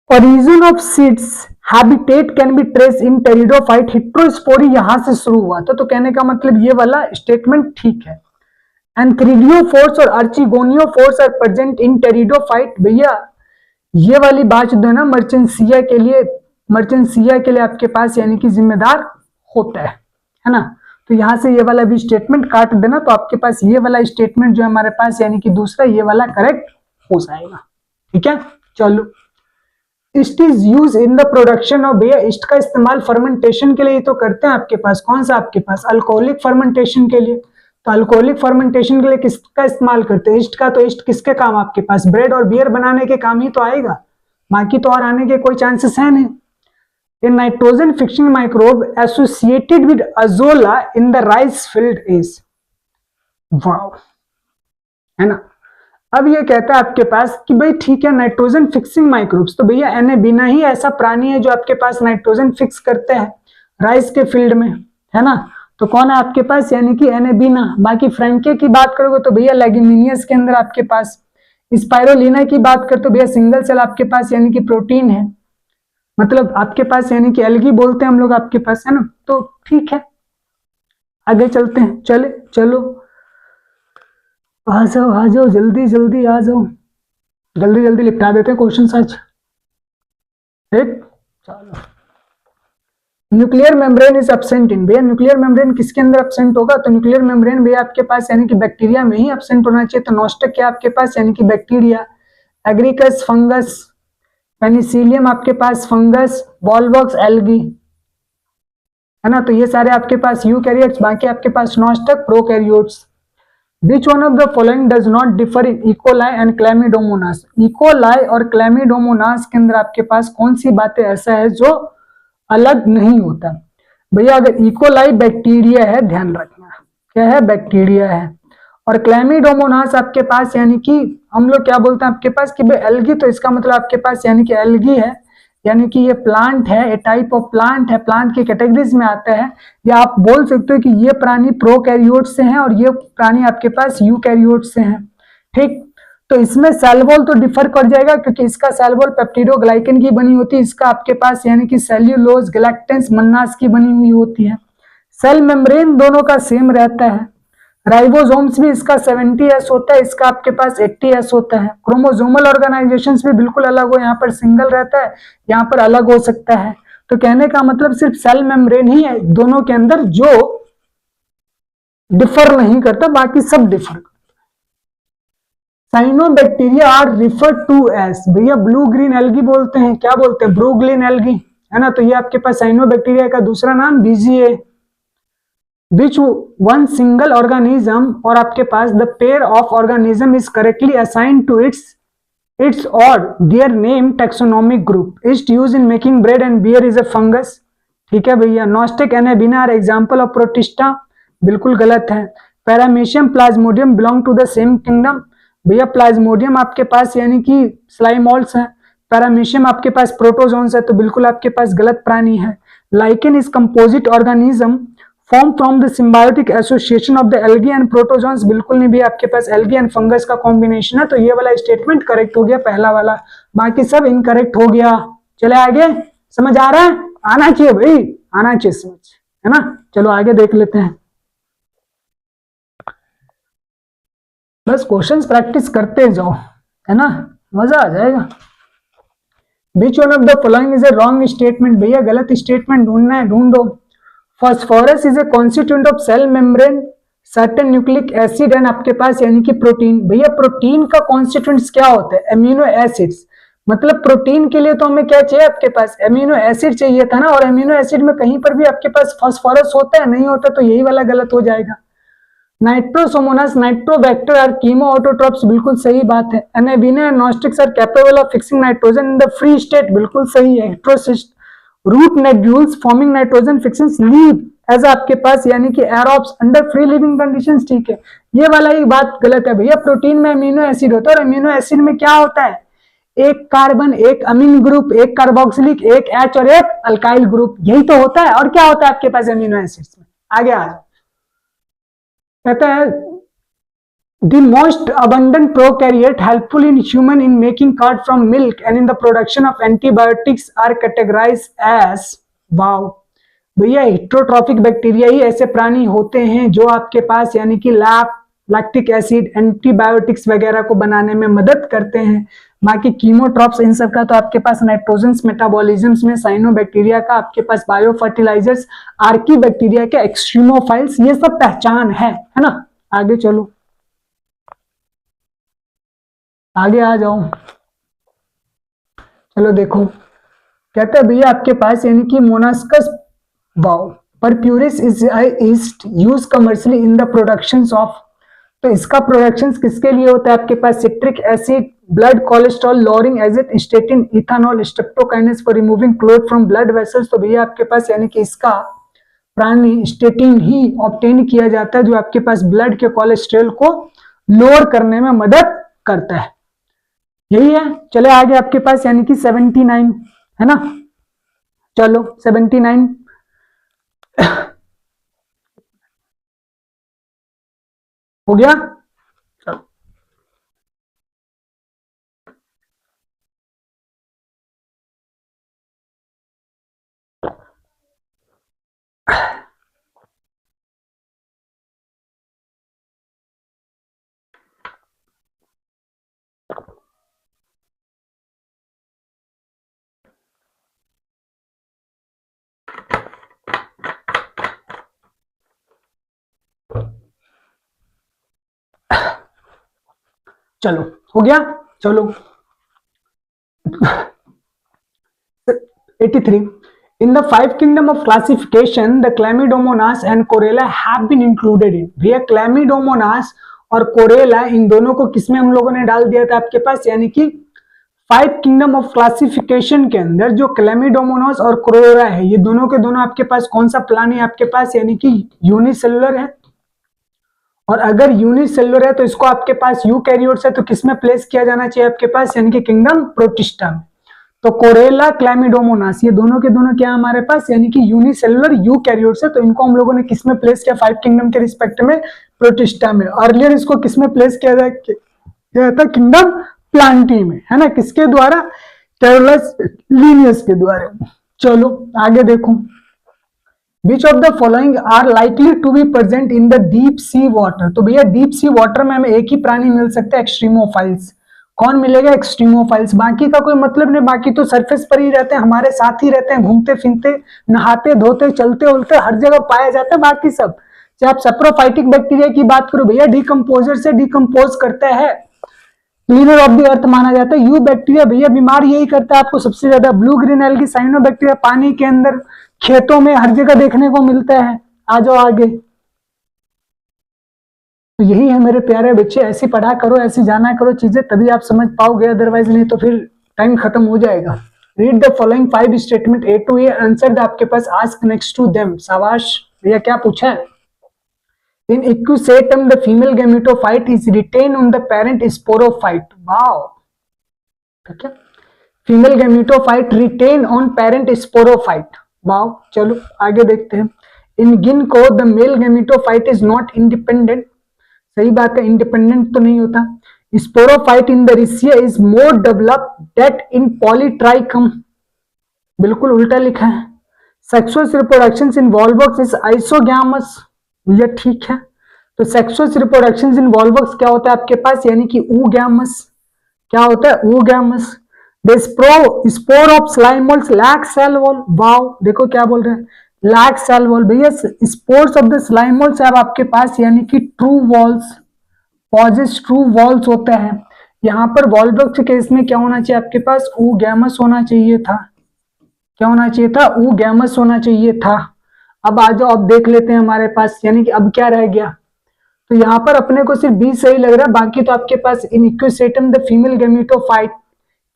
Origin of seeds habitat can be trace in pteridophyte, heterospory यहां से शुरू हुआ था, तो कहने का मतलब ये वाला स्टेटमेंट ठीक है। एंथ्रिडियोफोर्स और आर्चिगोनियोफोर्स आर प्रेजेंट इन टेरिडोफाइट, भैया ये वाली बात जो है ना मर्चेंसिया के लिए आपके पास यानी कि जिम्मेदार होता है ना, तो यहां से ये वाला भी स्टेटमेंट काट देना, तो आपके पास ये वाला स्टेटमेंट जो हमारे पास यानी कि दूसरा ये वाला करेक्ट हो जाएगा, ठीक है। चलो, east is use in the production of, भैया ईस्ट का इस्तेमाल फर्मेंटेशन के लिए तो करते हैं आपके पास, कौन सा आपके पास, अल्कोहलिक फर्मेंटेशन के लिए, तो अल्कोहलिक फर्मेंटेशन के लिए किसका इस्तेमाल करते हैं, ईस्ट का, तो ईस्ट किसके काम आपके पास, ब्रेड और बियर बनाने के काम ही तो आएगा, बाकी तो और आने के कोई चांसेस है नहीं। A nitrogen fixing microbe associated with Azolla in the rice field is, wow, है ना। अब ये कहता है आपके पास कि भाई ठीक है नाइट्रोजन फिक्सिंग माइक्रोब्स, तो भैया एनेबिना ही ऐसा प्राणी है जो आपके पास नाइट्रोजन फिक्स करते हैं राइस के फील्ड में, है ना, तो कौन है आपके पास यानी कि एनेबिना। बाकी फ्रैंके की बात करोगे तो भैया लेग्यूमिनियस के अंदर आपके पास, स्पाइरोलिना की बात कर तो भैया सिंगल सेल आपके पास यानी कि प्रोटीन है, मतलब आपके पास यानी कि एल्गी बोलते हैं हम लोग आपके पास, है ना, तो ठीक है आगे चलते हैं। चलो आ जाओ जल्दी जल्दी आ जाओ, जल्दी जल्दी लिखा देते हैं क्वेश्चन आज, ठीक। चलो, nuclear membrane is absent in, भैया न्यूक्लियर मेम्ब्रेन किसके अंदर एब्सेंट होगा, तो न्यूक्लियर मेम्ब्रेन भैया आपके पास यानी कि बैक्टीरिया में ही एब्सेंट होना चाहिए, तो नॉस्टक क्या आपके पास यानी कि बैक्टीरिया, एग्रीकस फंगस, पेनिसिलियम आपके पास फंगस, वॉलवॉक्स एल्गी, है ना, तो ये सारे आपके पास यूकैरियोट्स, बाकी आपके पास नॉस्टक prokaryotes. Which one of the following does not differ in E. coli and Chlamydomonas? E. coli और Chlamydomonas के अंदर आपके पास कौन सी बातें ऐसा है जो अलग नहीं होता, भैया अगर E. coli बैक्टीरिया है, ध्यान रखना क्या है, बैक्टीरिया है, और Chlamydomonas आपके पास यानी कि हम लोग क्या बोलते हैं आपके पास कि भाई एल्गी, तो इसका मतलब आपके पास यानी कि एल्गी है, यानी कि ये प्लांट है, ए टाइप ऑफ प्लांट है, प्लांट की कैटेगरीज में आता है, या आप बोल सकते हो कि ये प्राणी प्रोकैरियोट से हैं और ये प्राणी आपके पास यूकैरियोट से हैं, ठीक। तो इसमें सेल वॉल तो डिफर कर जाएगा क्योंकि इसका सेल वॉल पेप्टिडोग्लाइकन की बनी होती है, इसका आपके पास यानी कि सेल्यूलोज गैलेक्टेंस मन्नास की बनी हुई होती है। सेल मेम्ब्रेन दोनों का सेम रहता है, राइबोसोम्स भी इसका 70s होता है, इसका आपके पास 80s होता है। क्रोमोसोमल ऑर्गेनाइजेशन भी बिल्कुल अलग हो, यहाँ पर सिंगल रहता है, यहाँ पर अलग हो सकता है, तो कहने का मतलब सिर्फ सेल मेम्ब्रेन ही है दोनों के अंदर जो डिफर नहीं करता, बाकी सब डिफर करता। Cyanobacteria are referred to as, भैया ब्लू ग्रीन एल्गी बोलते हैं, क्या बोलते हैं, ब्लू ग्रीन एल्गी, है ना, तो ये आपके पास साइनोबैक्टीरिया का दूसरा नाम VGA. Which one single organism और आपके पास the pair of organism is correctly assigned to its or their name taxonomic group is used in making bread and beer is a fungus, ठीक है भैया। Nostoc Anabaena are example of Protista, बिल्कुल गलत है। Paramecium Plasmodium belong to the same kingdom, भैया Plasmodium आपके पास यानी कि स्लाइमोल्स है, पैरामीशियम आपके पास प्रोटोजोन्स है, तो बिल्कुल आपके पास गलत प्राणी है। Lichen is composite organism form from the symbiotic association of the algae and protozoans, बिल्कुल नहीं भी, आपके पास एल्गी एंड फंगस का कॉम्बिनेशन है, तो ये वाला स्टेटमेंट करेक्ट हो गया पहला वाला, बाकी सब इनकरेक्ट हो गया। चले आगे, समझ आ रहा है? आना चाहिए भाई, आना चाहिए समझ, है ना। चलो आगे देख लेते हैं, बस क्वेश्चंस प्रैक्टिस करते जाओ, है ना, मजा आ जाएगा। Which one of the following is a wrong statement? भैया गलत स्टेटमेंट ढूंढना है, ढूंढो। Phosphorus is a constituent of cell membrane, certain nucleic acid and आपके पास यानी कि प्रोटीन। भैया प्रोटीन का कॉन्स्टिट्यूएंट्स क्या होता है? Amino acids. मतलब प्रोटीन के लिए तो हमें क्या चाहिए? आपके पास एमिनो एसिड चाहिए था ना, और एमिनो एसिड में कहीं पर भी आपके पास फॉस्फोरस होता है? नहीं होता, तो यही वाला गलत हो जाएगा। Nitrosomonas, Nitrobacter are chemoautotrophs, बिल्कुल सही बात है। Anabaena Nostocs are capable of fixing nitrogen in the free state, बिल्कुल सही है। Heterocyst root nodules forming nitrogen fixers live as आपके पास यानी कि aerobes under free living conditions, ठीक है। ये वाला ही बात गलत है भैया, प्रोटीन में अमीनो एसिड होता है, और अमीनो एसिड में क्या होता है? एक कार्बन, एक अमीन ग्रुप, एक कार्बोक्सिलिक, एक एच और एक अल्काइल ग्रुप, यही तो होता है। और क्या होता है आपके पास अमीनो एसिड्स में? आगे आ जाओ, कहता है the most abundant prokaryote helpful in human in making curd from milk and in the production of antibiotics are categorized as, wow भैया हेट्रोट्रॉफिक बैक्टीरिया ही ऐसे प्राणी होते हैं जो आपके पास यानी कि लैक्टिक एसिड, एंटीबायोटिक्स वगैरह को बनाने में मदद करते हैं। बाकी कीमोट्रॉप्स इन सब का तो आपके पास नाइट्रोजन्स मेटाबॉलिज्म्स में, साइनोबैक्टीरिया का आपके पास बायो फर्टिलाइजर्स, आर्की बैक्टीरिया के एक्सट्रीमोफाइल्स, ये सब पहचान है ना। आगे चलो, आगे आ जाओ, चलो देखो, कहते हैं भैया आपके पास यानी कि Monascus wow purpureus is use commercially in the productions of, तो इसका प्रोडक्शंस किसके लिए होता है? आपके पास citric acid, blood cholesterol, lowering acid, statin, ethanol, streptokinase for removing clot from blood vessels. तो भैया आपके पास यानी कि इसका प्राणी स्टेटिन ही ऑब्टेन किया जाता है, जो आपके पास ब्लड के कोलेस्ट्रॉल को लोअर करने में मदद करता है, यही है। चले आगे, आपके पास यानी कि 79 है ना, चलो 79 हो गया। चलो चलो हो गया, चलो 83 in the five kingdom of classification the Chlamydomonas and Corella have been included in। भैया Chlamydomonas और कोरेला इन दोनों को किसमें हम लोगों ने डाल दिया था आपके पास? यानी कि फाइव किंगडम ऑफ क्लासिफिकेशन के अंदर जो क्लेमिडोमोनास और कोरेला है, ये दोनों के दोनों आपके पास कौन सा प्लान है आपके पास? यानी कि यूनिसेलुलर है, और अगर यूनिसेलुलर है तो इसको आपके पास यूकैरियोट्स है, तो किसमें प्लेस किया जाना चाहिए आपके पास? यानी कि किंगडम प्रोटिस्टा में। तो कोरेला, क्लैमिडोमोनास, ये दोनों के दोनों क्या हमारे पास? यानी कि यूनिसेलुलर यूकैरियोट्स है, तो इनको हम लोगों ने किसमें प्लेस किया? फाइव किंगडम के रिस्पेक्ट में प्रोटिस्टा में। अर्लियर इसको किसमें प्लेस किया था? किंगडम प्लांटी में, है ना। किसके द्वारा? कैरोलस लीनियस के द्वारा। चलो आगे देखो, Which of the following are likely to be present in the deep sea water? तो भैया डीप सी वाटर में हमें एक ही प्राणी मिल सकता है, एक्सट्रीमोफाइल्स। कौन मिलेगा? एक्सट्रीमोफाइल्स। बाकी का कोई मतलब नहीं, बाकी तो सरफेस पर ही रहते हैं, हमारे साथ ही रहते हैं, घूमते फिरते, नहाते धोते, चलते उलते, हर जगह पाया जाता है। बाकी सब, चाहे आप सप्रोफाइटिक बैक्टीरिया की बात करो भैया, डिकम्पोजर से डिकम्पोज करता है, क्लीनर ऑफ द अर्थ माना जाता है। यू बैक्टीरिया भैया बीमार यही करता है आपको सबसे ज्यादा। ब्लू ग्रीन एल्गी, साइनोबैक्टीरिया पानी के अंदर, खेतों में, हर जगह देखने को मिलता है। आ जाओ आगे, तो यही है मेरे प्यारे बच्चे, ऐसी पढ़ा करो, ऐसी जाना करो चीजें, तभी आप समझ पाओगे, अदरवाइज नहीं तो फिर टाइम खत्म हो जाएगा। Read the following five statement A to A, answer the आपके पास, आस्क नेक्स्ट टू देम। शाबाश भैया, क्या पूछा है? In equisetum, the female gametophyte is retained on the parent sporophyte. Wow, ठीक है, female gametophyte retain on parent sporophyte. Wow, चलो आगे देखते हैं। In Ginkgo the male gametophyte is not independent, सही बात है, इंडिपेंडेंट तो नहीं होता। Sporophyte in the Riccia is more developed that in Polytrichum, बिल्कुल उल्टा लिखा है। Sexual reproduction in Volvox is isogamous, ये ठीक है। तो सेक्सुअल रिप्रोडक्शन इन वॉल्वॉक्स क्या होता है आपके पास, यानी कि ऊगैमस, क्या होता है oogamous. The spore of slime moulds lack cell wall, wow देखो क्या बोल रहे हैं, लैक सेल वॉल। भैया spores of the slime moulds है आपके पास यानी कि true walls, possess true walls होते हैं। यहाँ पर वॉल्वॉक्स के केस में क्या होना चाहिए आपके पास, ऊगैमस होना चाहिए था, क्या होना चाहिए था, ऊगैमस होना चाहिए था। अब आ जाओ, अब देख लेते हैं हमारे पास, यानी कि अब क्या रह गया। तो यहाँ पर अपने को सिर्फ बी सही लग रहा है, बाकी तो आपके पास in Equisetum the female gametophyte,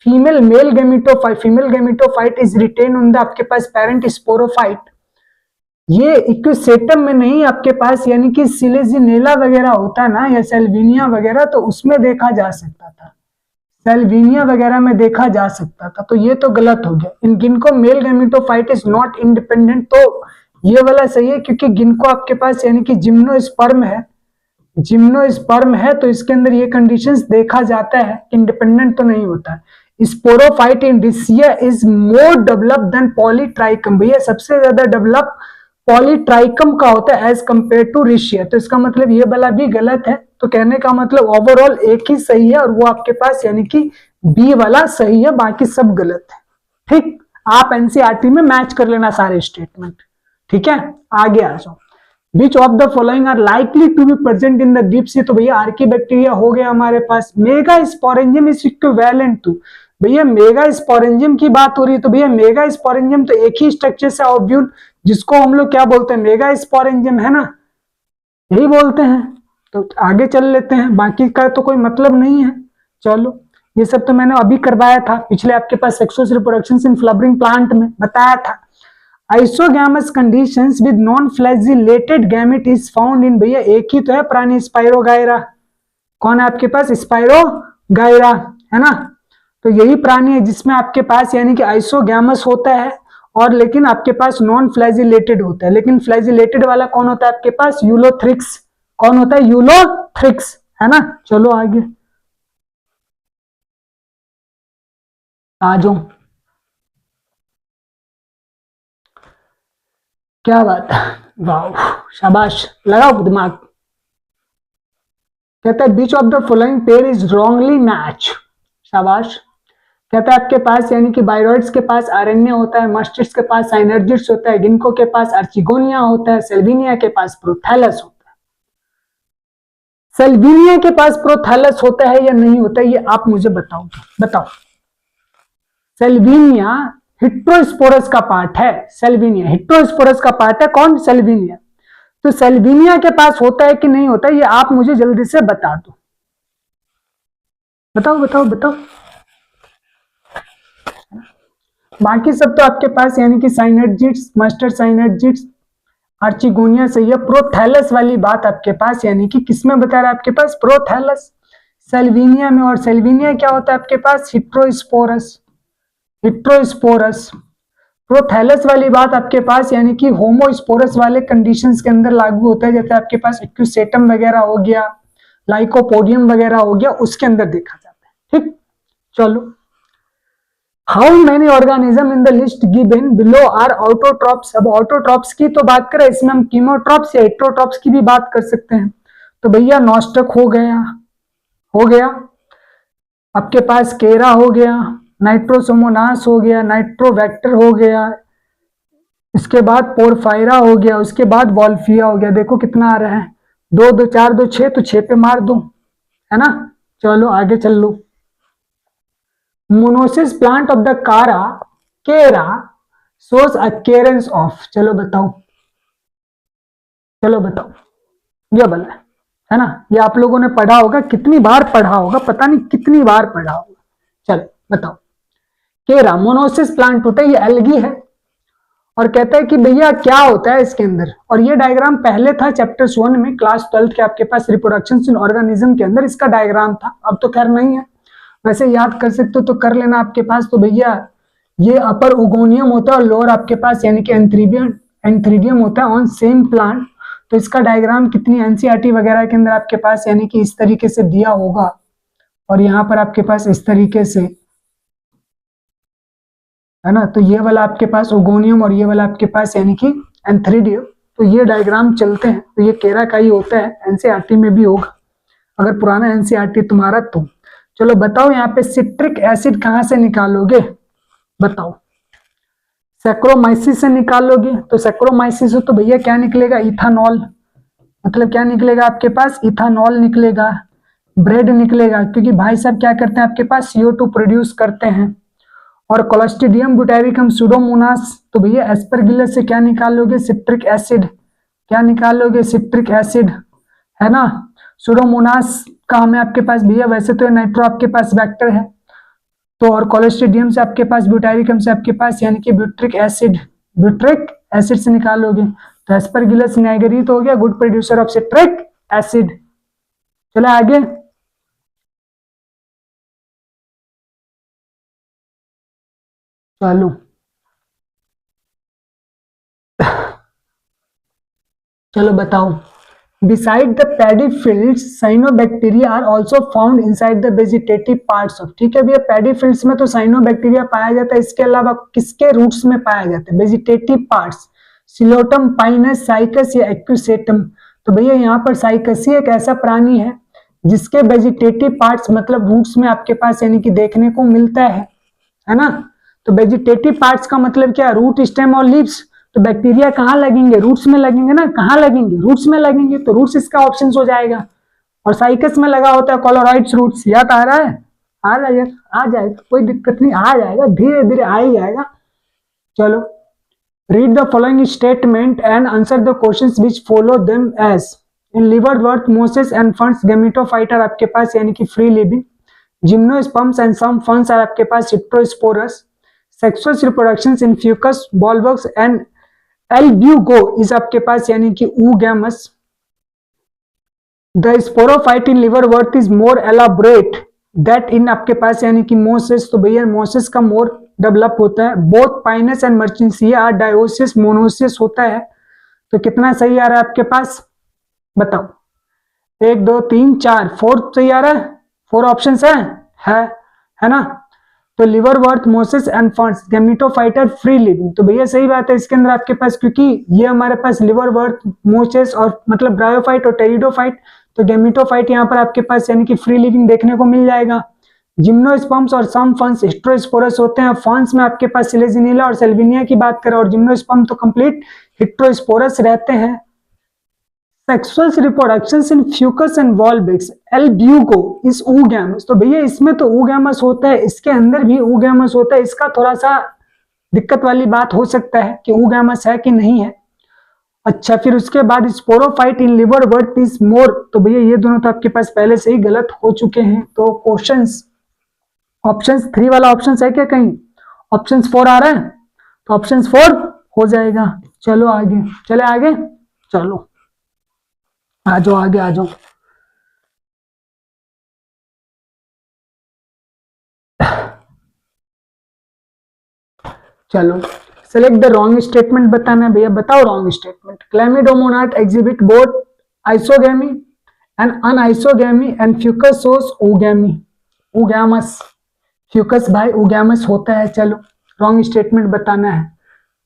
female male gametophyte, female gametophyte is retain on the आपके पास पेरेंट स्पोरोफाइट। ये इक्विसेटम में नहीं आपके पास, यानी कि सिलेजिनेला वगैरह होता है ना, या सेल्विनिया वगैरह, तो उसमें देखा जा सकता था, सेल्विनिया वगैरह में देखा जा सकता था, तो ये तो गलत हो गया। In Ginkgo male gametophyte is not independent, तो ये वाला सही है, क्योंकि गिनको आपके पास यानी कि जिम्नोस्पर्म है, जिम्नोस्पर्म है, तो इसके अंदर ये कंडीशंस देखा जाता है, इंडिपेंडेंट तो नहीं होता। Sporophyte in Riccia is more developed than Polytrichum, भैया सबसे ज्यादा डेवलप पॉलीट्राइकम का होता है एज कंपेयर टू रिशिया, तो इसका मतलब ये वाला भी गलत है। तो कहने का मतलब ओवरऑल एक ही सही है, और वो आपके पास यानी कि बी वाला सही है, बाकी सब गलत है। ठीक, आप एनसीईआरटी में मैच कर लेना सारे स्टेटमेंट, ठीक है। आगे आ जाओ, which of the following are likely to be present in the deep sea, तो भैया आर्कीबैक्टीरिया हो गया हमारे पास। Megasporangium is equivalent to, भैया मेगा स्पोरेंजियम की बात हो रही है, तो भैया मेगा स्पोरेंजियम तो एक ही स्ट्रक्चर से ओव्यूल, जिसको हम लोग क्या बोलते हैं, मेगा स्पोरेंजियम, है ना, यही बोलते हैं। तो आगे चल लेते हैं, बाकी का तो कोई मतलब नहीं है। चलो, ये सब तो मैंने अभी करवाया था पिछले आपके पास sexual reproduction in flowering plant में बताया था। Isogamous conditions with non flagellated gamete is found in, भैया एक ही तो है प्राणी, स्पाइरोगायरा। कौन है आपके पास, स्पाइरोगायरा, है ना। तो यही प्राणी है जिसमें आपके पास यानी कि आइसोगैमस होता है, और लेकिन आपके पास नॉन फ्लैजिलेटेड होता है। लेकिन फ्लैजिलेटेड वाला कौन होता है आपके पास, यूलोथ्रिक्स। कौन होता है, यूलोथ्रिक्स, है ना। चलो आगे आ जाओ, क्या बात है, वाह शाबाश, लगाओ दिमाग। कहता है which of the following pair is wrongly match, शाबाश। कहता है आपके पास यानी कि बायरॉइड्स के पास आरएनए होता है, मस्टिड्स के पास साइनर्जिड्स होता है, गिनको के पास अर्चिगोनिया होता है, सेल्विनिया के पास प्रोथैलस होता है। सेल्विनिया के पास प्रोथैलस होता है या नहीं होता है, ये आप मुझे बताओ, बताओ। सेल्विनिया हिट्रोस्पोरस का पार्ट है, सेल्विनिया हिट्रोस्पोरस का पार्ट है, कौन, सेल्विनिया। तो सेल्विनिया के पास होता है कि नहीं होता है, ये आप मुझे जल्दी से बता दो, बताओ बताओ बताओ। बाकी सब तो आपके पास यानी कि साइनर्जिड्स, मस्टर्ड साइनर्जिड्स, आर्चिगोनिया सही है। प्रोथैलस वाली बात आपके पास यानी कि किसमें बता रहा है आपके पास, प्रोथैलस, सेल्विनिया में। और सेल्विनिया क्या होता है आपके पास, हिट्रोस्पोरस, हिट्रोस्पोरस। प्रोथैलस वाली बात आपके पास यानी कि होमोस्पोरस वाले कंडीशंस के अंदर लागू होता है, जैसे आपके पास एक्यूसेटम वगैरह हो गया, लाइकोपोडियम वगैरह हो गया, उसके अंदर देखा जाता है। ठीक, चलो। How many organism in the list given below are autotrophs. अब ऑटोट्रॉप्स की तो बात करें, इसमें हम कीमोट्रॉप्स या हेट्रोट्रॉप्स की भी बात कर सकते हैं। तो भैया नॉस्टक हो गया, हो गया आपके पास, केरा हो गया, नाइट्रोसोमोनास हो गया, नाइट्रोवेक्टर हो गया, इसके बाद पोरफायरा हो गया, उसके बाद वॉल्फिया हो गया। देखो कितना आ रहा है, 2 2 4 2 6, तो 6 पे मार दो, है ना। चलो आगे चल लो। मोनोसिस प्लांट ऑफ द केरा shows occurrence ऑफ, चलो बताओ, चलो बताओ, ये वाला है ना, ये आप लोगों ने पढ़ा होगा, कितनी बार पढ़ा होगा पता नहीं, कितनी बार पढ़ा होगा। चलो बताओ, केरा मोनोसिस प्लांट होता है, ये एल्गी है। और कहता है कि भैया क्या होता है इसके अंदर, और ये डायग्राम पहले था चैप्टर 1 में, क्लास 12 के आपके पास रिप्रोडक्शन इन ऑर्गेनिज्म के अंदर इसका डायग्राम था, अब तो खैर नहीं है, वैसे याद कर सकते हो तो कर लेना आपके पास। तो भैया ये अपर उगोनियम होता है और लोअर आपके पास यानी कि एंथ्रीडियम होता है ऑन सेम प्लांट। तो इसका डायग्राम कितनी एनसीईआरटी वगैरह के अंदर आपके पास यानी कि इस तरीके से दिया होगा, और यहाँ पर आपके पास इस तरीके से है ना। तो ये वाला आपके पास ओगोनियम और ये वाला आपके पास यानी कि एंथ्रीडियम। तो ये डायग्राम चलते हैं, तो ये केरा का ही होता है, एनसीईआरटी में भी होगा अगर पुराना एनसीईआरटी तुम्हारा तो। चलो बताओ यहाँ पे सिट्रिक एसिड कहाँ से निकालोगे, बताओ। सैक्रोमाइसिस से निकालोगे, तो सैक्रोमाइसिस तो भैया क्या निकलेगा, इथानॉल, मतलब क्या निकलेगा आपके पास, इथानॉल निकलेगा, ब्रेड निकलेगा, क्योंकि भाई साहब क्या करते हैं आपके पास CO2 प्रोड्यूस करते हैं। और क्लोस्ट्रिडियम ब्यूटाइरिकम सुडोमोनास, तो भैया एस्परगिलस से क्या निकालोगे, सिट्रिक एसिड, क्या निकालोगे, सिट्रिक एसिड, है ना। सुडोमोनास का हमें आपके पास भैया वैसे तो नाइट्रो आपके पास वेक्टर है, तो और क्लोस्ट्रिडियम से आपके पास ब्यूटाइरिकम से आपके पास यानी कि ब्यूट्रिक एसिड से निकालोगे। तो एस्परगिलस नाइगरी तो हो गया good producer of citric acid. चलो आगे, चलो चलो बताओ। Beside the paddy fields, cyanobacteria are also found inside the vegetative parts of, ठीक है भैया, पैडी फील्ड्स में तो साइनोबैक्टीरिया पाया जाता है, इसके अलावा किसके रूट्स में पाया जाता है, vegetative parts, Psilotum, Pinus, cycas या एक्यूसेटम। तो भैया यहाँ पर साइकसी एक ऐसा प्राणी है जिसके वेजिटेटिव पार्ट्स मतलब रूट्स में आपके पास यानी कि देखने को मिलता है ना। तो वेजिटेटिव पार्ट्स का मतलब क्या, रूट, स्टेम और लीव्स। तो बैक्टीरिया कहाँ लगेंगे, रूट्स में लगेंगे ना, कहाँ लगेंगे, रूट्स में लगेंगे, तो रूट्स इसका ऑप्शन हो जाएगा। और साइकस में लगा होता है कोलोरॉइड्स रूट्स, याद आ रहा है, आ जाएगा, कोई दिक्कत नहीं, आ जाएगा, धीरे धीरे आ ही जाएगा। चलो, read the following statement and answer the questions which follow them as. In liverwort, mosses and ferns gametophyte are आपके पास यानी कि free living, gymnosperms and some ferns are आपके पास heterosporous, sexual reproduction in fucus, volvox and albugo is आपके पास यानी कि oogamous. The sporophyte in liverwort is more elaborate that in आपके पास यानी कि मोसेस। तो भैया मोसेस का मोर डेवलप होता है। Both pinus and marchantia are dioecious monoecious होता है। तो कितना सही आ रहा है आपके पास, बताओ, 1 2 3 4, 4 सही आ रहा है, 4 ऑप्शन है ना। तो liverwort, mosses and ferns gametophyte are free living. तो भैया सही बात है इसके अंदर आपके पास, क्योंकि ये हमारे पास लिवरवर्थ, मोसेस और मतलब ब्रायोफाइट और टेरिडोफाइट, तो गैमेटोफाइट यहाँ पर आपके पास यानी कि फ्री लिविंग देखने को मिल जाएगा। जिम्नोस्पर्म्स और सम फंड्स हेटेरोस्पोरस होते हैं। फंड्स में आपके पास सिलेजिनिला और सेल्विनिया की बात करें, और जिम्नोस्पर्म तो कंप्लीट हेटेरोस्पोरस रहते हैं। Sexual reproductions in fucus and volvox, albugo is oogamous. तो भैया इसमें तो ऊगैमस होता है, इसके अंदर भी ऊगैमस होता है। इसका थोड़ा सा दिक्कत वाली बात हो सकता है कि ऊगैमस है कि नहीं है। अच्छा, फिर उसके बाद स्पोरोफाइट इन लिवरवर्थ इज मोर। तो भैया ये दोनों तो आपके पास पहले से ही गलत हो चुके हैं। तो क्वेश्चंस ऑप्शंस 3 वाला ऑप्शन है क्या, कहीं ऑप्शंस 4 आ रहा है, तो ऑप्शंस 4 हो जाएगा। चलो आगे, चले आगे, चलो आ जाओ आगे, आ जाओ। चलो, सेलेक्ट द रॉन्ग स्टेटमेंट बताना है भैया, बताओ wrong statement. Chlamydomonas exhibit both isogamy and anisogamy and fucus shows oogamy, oogamous. Fucus भाई ऊगैमस होता है। चलो रॉन्ग स्टेटमेंट बताना है।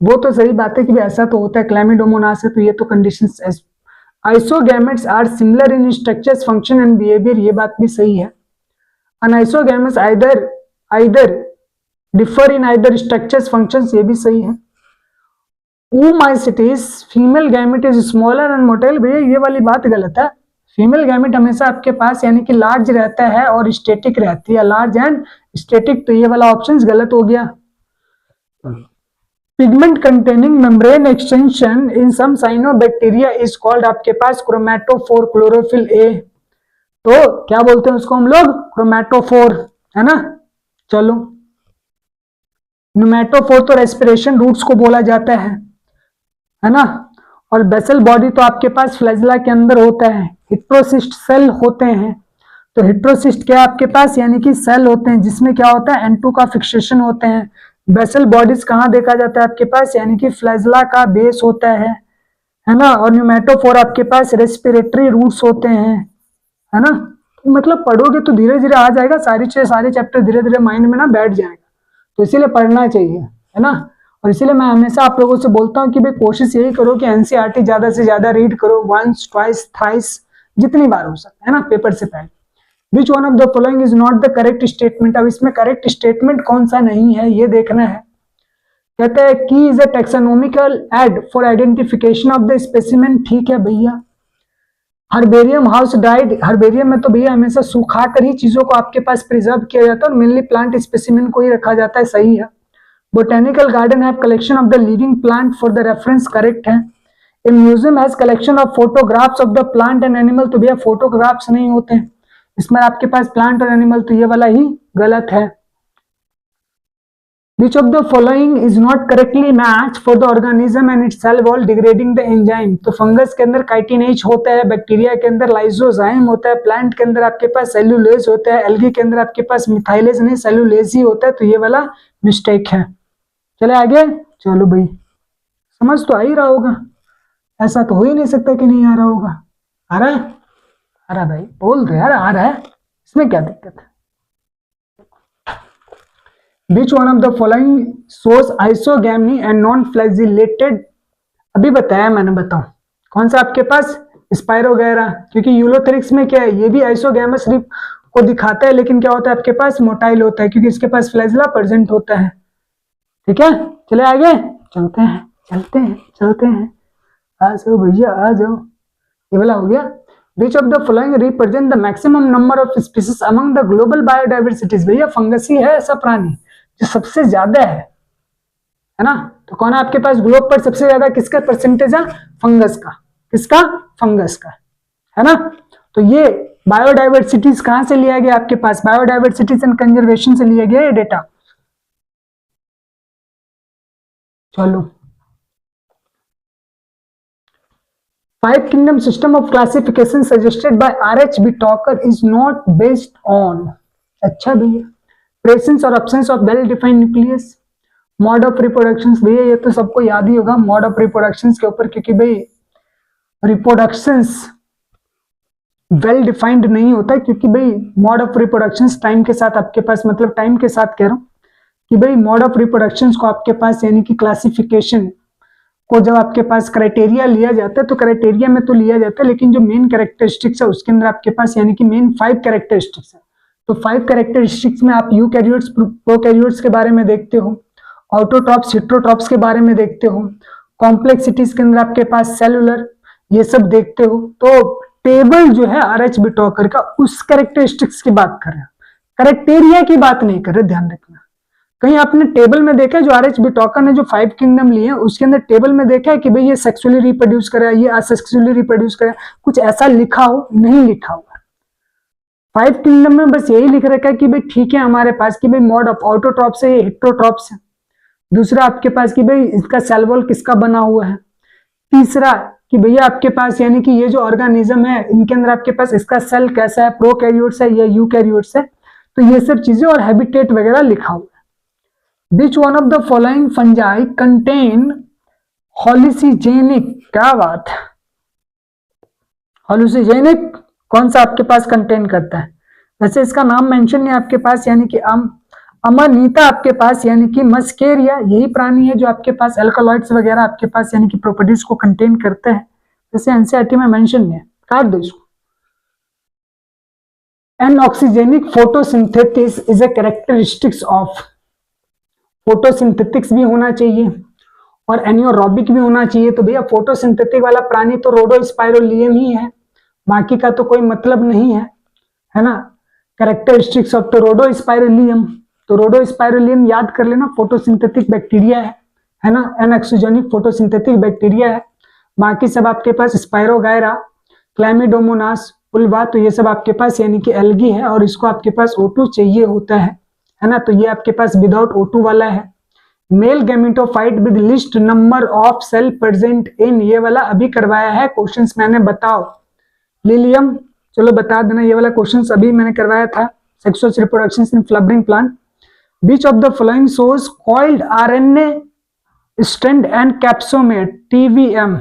वो तो सही बात है कि ऐसा तो होता है क्लैमिडोमोनास है, तो ये तो conditions. Isogametes are similar in structures, function and behaviour, ये बात भी सही है। Anisogametes either differ in either structures, functions, ये भी सही है। oomacetes female gamete is smaller and motile, भैया ये वाली बात गलत है। फीमेल गैमेट हमेशा आपके पास यानी कि लार्ज रहता है और स्टैटिक रहती है, लार्ज एंड स्टैटिक, तो ये वाला ऑप्शन गलत हो गया। Pigment containing membrane extension in some cyanobacteria is called आपके पास क्रोमैटोफोर, क्लोरोफिल ए। तो क्या बोलते हैं उसको हम लोग, क्रोमैटोफोर, है ना। चलो, न्यूमैटोफोर तो रेस्पिरेशन रूट्स को बोला जाता है ना। और बेसल बॉडी तो आपके पास फ्लैजिला के अंदर होता है। हेटेरोसिस्ट सेल होते हैं। तो हेटेरोसिस्ट क्या आपके पास यानी कि सेल होते हैं जिसमें क्या होता है N2 का फिक्सेशन होते हैं। बेसल बॉडीज कहाँ देखा जाता है आपके पास, यानी कि फ्लैजला का बेस होता है ना। और न्यूमेटोफोर आपके पास रेस्पिरेटरी रूट्स होते हैं, है ना। तो मतलब पढ़ोगे तो धीरे धीरे आ जाएगा, सारे चैप्टर धीरे धीरे माइंड में ना बैठ जाएगा, तो इसीलिए पढ़ना चाहिए, है ना। और इसीलिए मैं हमेशा आप लोगों से बोलता हूँ कि भाई कोशिश यही करो कि एनसीईआरटी ज्यादा से ज्यादा रीड करो, वंस ट्वाइस थ्राइस, जितनी बार हो सकता है ना, पेपर से पहले। विच one of the following is not the correct statement, अब इसमें करेक्ट स्टेटमेंट कौन सा नहीं है ये देखना है। कहते हैं key is a taxonomical aid for identification of the specimen, ठीक है भैया। हर्बेरियम हाउस ड्राइड, हर्बेरियम में तो भैया हमेशा सुखा कर ही चीजों को आपके पास प्रिजर्व किया जाता है और मेनली प्लांट स्पेसिमेन को ही रखा जाता है, सही है। Botanical garden have collection of the living plant for the reference, correct है। A museum has collection of photographs of the plant and animal, तो भैया फोटोग्राफ्स नहीं होते हैं इसमें आपके पास प्लांट और एनिमल, तो ये वाला ही गलत है। Which of the following is not correctly matched for the organism and its cell wall degrading the enzyme, तो फंगस के अंदर काइटिनेज होता है, बैक्टीरिया के अंदर लाइसोजाइम होता है, प्लांट के अंदर आपके पास सेल्यूलेज होता है, एल्गी के अंदर आपके पास मिथाइलेज नहीं सेल्यूलेज ही होता है, तो ये वाला मिस्टेक है। चले आगे, चलो भाई समझ तो आ ही रहा होगा, ऐसा तो हो ही नहीं सकता कि नहीं आ रहा होगा। आ रहा है, आ रहा भाई, बोल दो यार आ रहा है, इसमें क्या दिक्कत है। Which one of the following shows isogamy and non-flagellated, अभी बताया मैंने, बताओ कौन सा आपके पास, स्पाइरोगैरा, क्योंकि यूलोथेरिक्स में क्या है, ये भी आइसोगैमस रिप को दिखाता है, लेकिन क्या होता है आपके पास मोटाइल होता है, क्योंकि इसके पास फ्लैजला प्रेजेंट होता है। ठीक है, चले आगे, चलते हैं चलते हैं चलते हैं, आ जाओ भैया आ जाओ, ये वाला हो गया। Which of the following represent the maximum number of species among the global biodiversities, भैया फंगस ही है ऐसा प्राणी जो सबसे ज्यादा है ना। तो कौन है आपके पास ग्लोब पर सबसे ज्यादा, किसका परसेंटेज है, फंगस का, किसका, फंगस का, है ना। तो ये बायोडाइवर्सिटीज कहां से लिया गया आपके पास, बायोडाइवर्सिटीज एंड कंजर्वेशन से लिया गया ये डेटा। चलो, 5 kingdom system of classification suggested by R.H. B. Talker is not based on, अच्छा भैया, प्रेजेंस और absence of well defined nucleus, mode of reproductions, भैया ये तो सबको याद ही होगा मोड ऑफ रिप्रोडक्शंस के ऊपर, क्योंकि भाई रिप्रोडक्शंस वेल डिफाइंड नहीं होता है, क्योंकि भाई मोड ऑफ रिप्रोडक्शंस टाइम के साथ आपके पास, मतलब टाइम के साथ कह रहा हूं कि भाई मोड ऑफ रिप्रोडक्शंस को आपके पास यानी कि क्लासिफिकेशन को जब आपके पास क्राइटेरिया लिया जाता है तो क्राइटेरिया में तो लिया जाता है, लेकिन जो मेन कैरेक्टरिस्टिक्स है उसके अंदर आपके पास यानी कि मेन 5 कैरेक्टरिस्टिक्स है। तो 5 कैरेक्टरिस्टिक्स में आप यूकैरियोट्स प्रोकैरियोट्स के बारे में देखते हो, ऑटोट्रॉप्स हिट्रोट्रॉप्स के बारे में देखते हो, कॉम्प्लेक्सिटीज के अंदर आपके पास सेलुलर ये सब देखते हो। तो टेबल जो है आरएच बी टॉकर का उस कैरेक्टरिस्टिक्स की बात कर रहे हैं, कैरेक्टेरिया की बात नहीं कर रहे, ध्यान रखना। कहीं आपने टेबल में देखा है जो आरएच बी टॉकर ने जो 5 किंगडम लिए हैं उसके अंदर टेबल में देखा है कि भाई ये सेक्सुअली रिप्रोड्यूस करे, ये असेक्सुअली रिप्रोड्यूस करे, कुछ ऐसा लिखा हो, नहीं लिखा हुआ। 5 किंगडम में बस यही लिख रखा है कि भाई ठीक है हमारे पास कि भाई मोड ऑफ ऑटोट्रॉप्स है, ये हिट्रोट्रॉप्स है। दूसरा आपके पास कि भाई इसका सेल वॉल किसका बना हुआ है। तीसरा कि भैया आपके पास यानी कि ये जो ऑर्गेनिज्म है इनके अंदर आपके पास इसका सेल कैसा है, प्रोकैरियोट्स है या यूकैरियोट्स है, तो ये सब चीजें और हैबिटेट वगैरह लिखा हुआ है। Which one of the following fungi contain hallucinogenic, क्या बात है, hallucinogenic कौन सा आपके पास कंटेन करता है। वैसे इसका नाम मेंशन नहीं आपके पास, यानी कि अमानिता आपके पास यानी कि मस्केरिया यही प्राणी है जो आपके पास अल्कलॉइड्स वगैरह आपके पास यानी कि प्रॉपर्टीज को कंटेन करता है। वैसे एनसीईआरटी में मेंशन नहीं है, काट दो इसको। Anoxygenic photosynthesis is a characteristics of, photosynthetics भी होना चाहिए और एनियोरोबिक भी होना चाहिए। तो भैया फोटोसिंथेटिक वाला प्राणी तो रोडोस्पाइरोलियम ही है, बाकी का तो कोई मतलब नहीं है ना। कैरेक्टरिस्टिक्स ऑफ तो रोडोस्पाइरोलियम, तो रोडोस्पाइरोलियम याद कर लेना, फोटोसिंथेटिक बैक्टीरिया है ना, एनऑक्सीजेनिक फोटोसिंथेटिक बैक्टीरिया है। बाकी सब आपके पास स्पाइरोगायरा, क्लैमिडोमोनास, पुल्वा, तो ये सब आपके पास यानी कि एल्गी है और इसको आपके पास O2 चाहिए होता है ना। तो ये आपके पास विदाउट O2 वाला है। Male gametophyte with list number of cell present in, ये वाला अभी करवाया है क्वेश्चंस मैंने, बताओ लिलियम, चलो बता देना, ये वाला क्वेश्चंस अभी मैंने करवाया था, sexual reproduction in flowering plant. Which of the following source coiled RNA strand and capsomere TVM.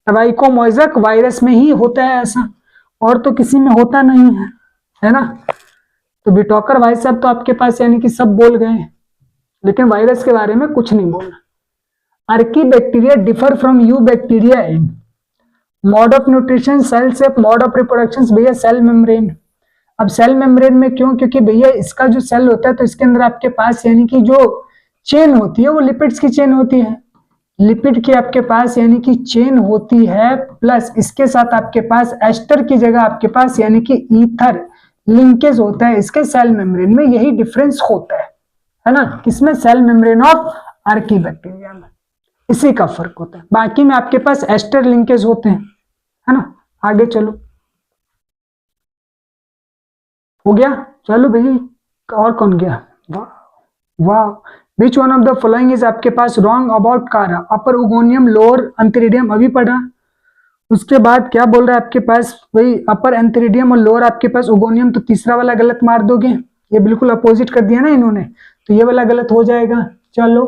ट्राइकोमोज़क वायरस में ही होता है ऐसा, और तो किसी में होता नहीं है ना। तो बिटॉकर भाई साहब तो आपके पास यानी कि सब बोल गए, लेकिन वायरस के बारे में कुछ नहीं बोला। Archaebacteria differ from eubacteria in mode of nutrition, cell shape, mode of reproduction. भैया सेल मेम्ब्रेन। अब सेल मेम्ब्रेन में क्यों? क्योंकि भैया इसका जो सेल होता है तो इसके अंदर आपके पास यानी कि जो चेन होती है वो लिपिड्स की चेन होती है, लिपिड की आपके पास यानी कि चेन होती है, प्लस इसके साथ आपके पास एस्टर की जगह आपके पास यानी कि ईथर लिंकेज होता है इसके सेल मेम्ब्रेन में। यही डिफरेंस होता है ना, किसमें? सेल मेम्ब्रेन ऑफ आर्कीबैक्टीरिया में, इसी का फर्क होता है। बाकी में आपके पास एस्टर लिंकेज होते हैं, है ना। आगे चलो, हो गया। चलो भैया, और कौन गया? वाह। विच one of the following is आपके पास रॉन्ग अबाउट कारा? अपर ओगोनियम, लोअर एंथेरिडियम अभी पढ़ा। उसके बाद क्या बोल रहा है आपके पास? वही अपर एंथेरिडियम और लोअर आपके पास ओगोनियम, तो तीसरा वाला गलत मार दोगे, ये बिल्कुल अपोजिट कर दिया ना इन्होंने, तो ये वाला गलत हो जाएगा। चलो,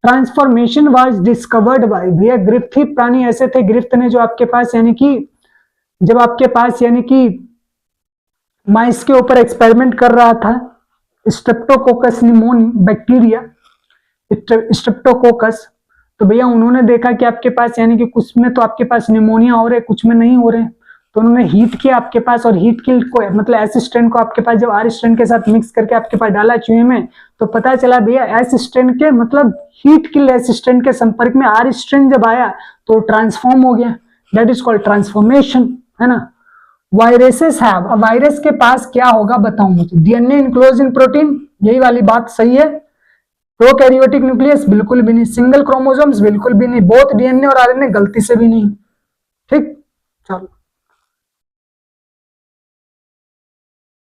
ट्रांसफॉर्मेशन वाज डिस्कवर्ड बाय। भैया ग्रिफ्थ ही प्राणी ऐसे थे, ग्रिफ्थ ने जो आपके पास यानी कि जब आपके पास यानी कि माइस के ऊपर एक्सपेरिमेंट कर रहा था, स्ट्रेप्टोकोकस निमोनी बैक्टीरिया, स्ट्रेप्टोकोकस, तो भैया उन्होंने देखा कि आपके पास यानी कि कुछ में तो आपके पास निमोनिया हो रहे, कुछ में नहीं हो रहे, तो उन्होंने हीट किया आपके पास, और हीट किल को मतलब एस स्ट्रेन को आपके पास जब आर स्ट्रेन के साथ मिक्स करके आपके पास डाला चूहे में, तो पता चला भैया एस स्ट्रेन के मतलब हीट किल एस स्ट्रेन के संपर्क में आर स्ट्रेन जब आया तो ट्रांसफॉर्म हो गया, दैट इज कॉल्ड ट्रांसफॉर्मेशन, है ना। वायरसेस हैव, अब वायरस के पास क्या होगा बताऊं मुझे? डीएनए इनक्लोज इन प्रोटीन, यही वाली बात सही है। प्रोकैरियोटिक न्यूक्लियस बिल्कुल भी नहीं, सिंगल क्रोमोसोम्स बिल्कुल भी नहीं, बोथ डीएनए और आरएनए गलती से भी नहीं। ठीक, चलो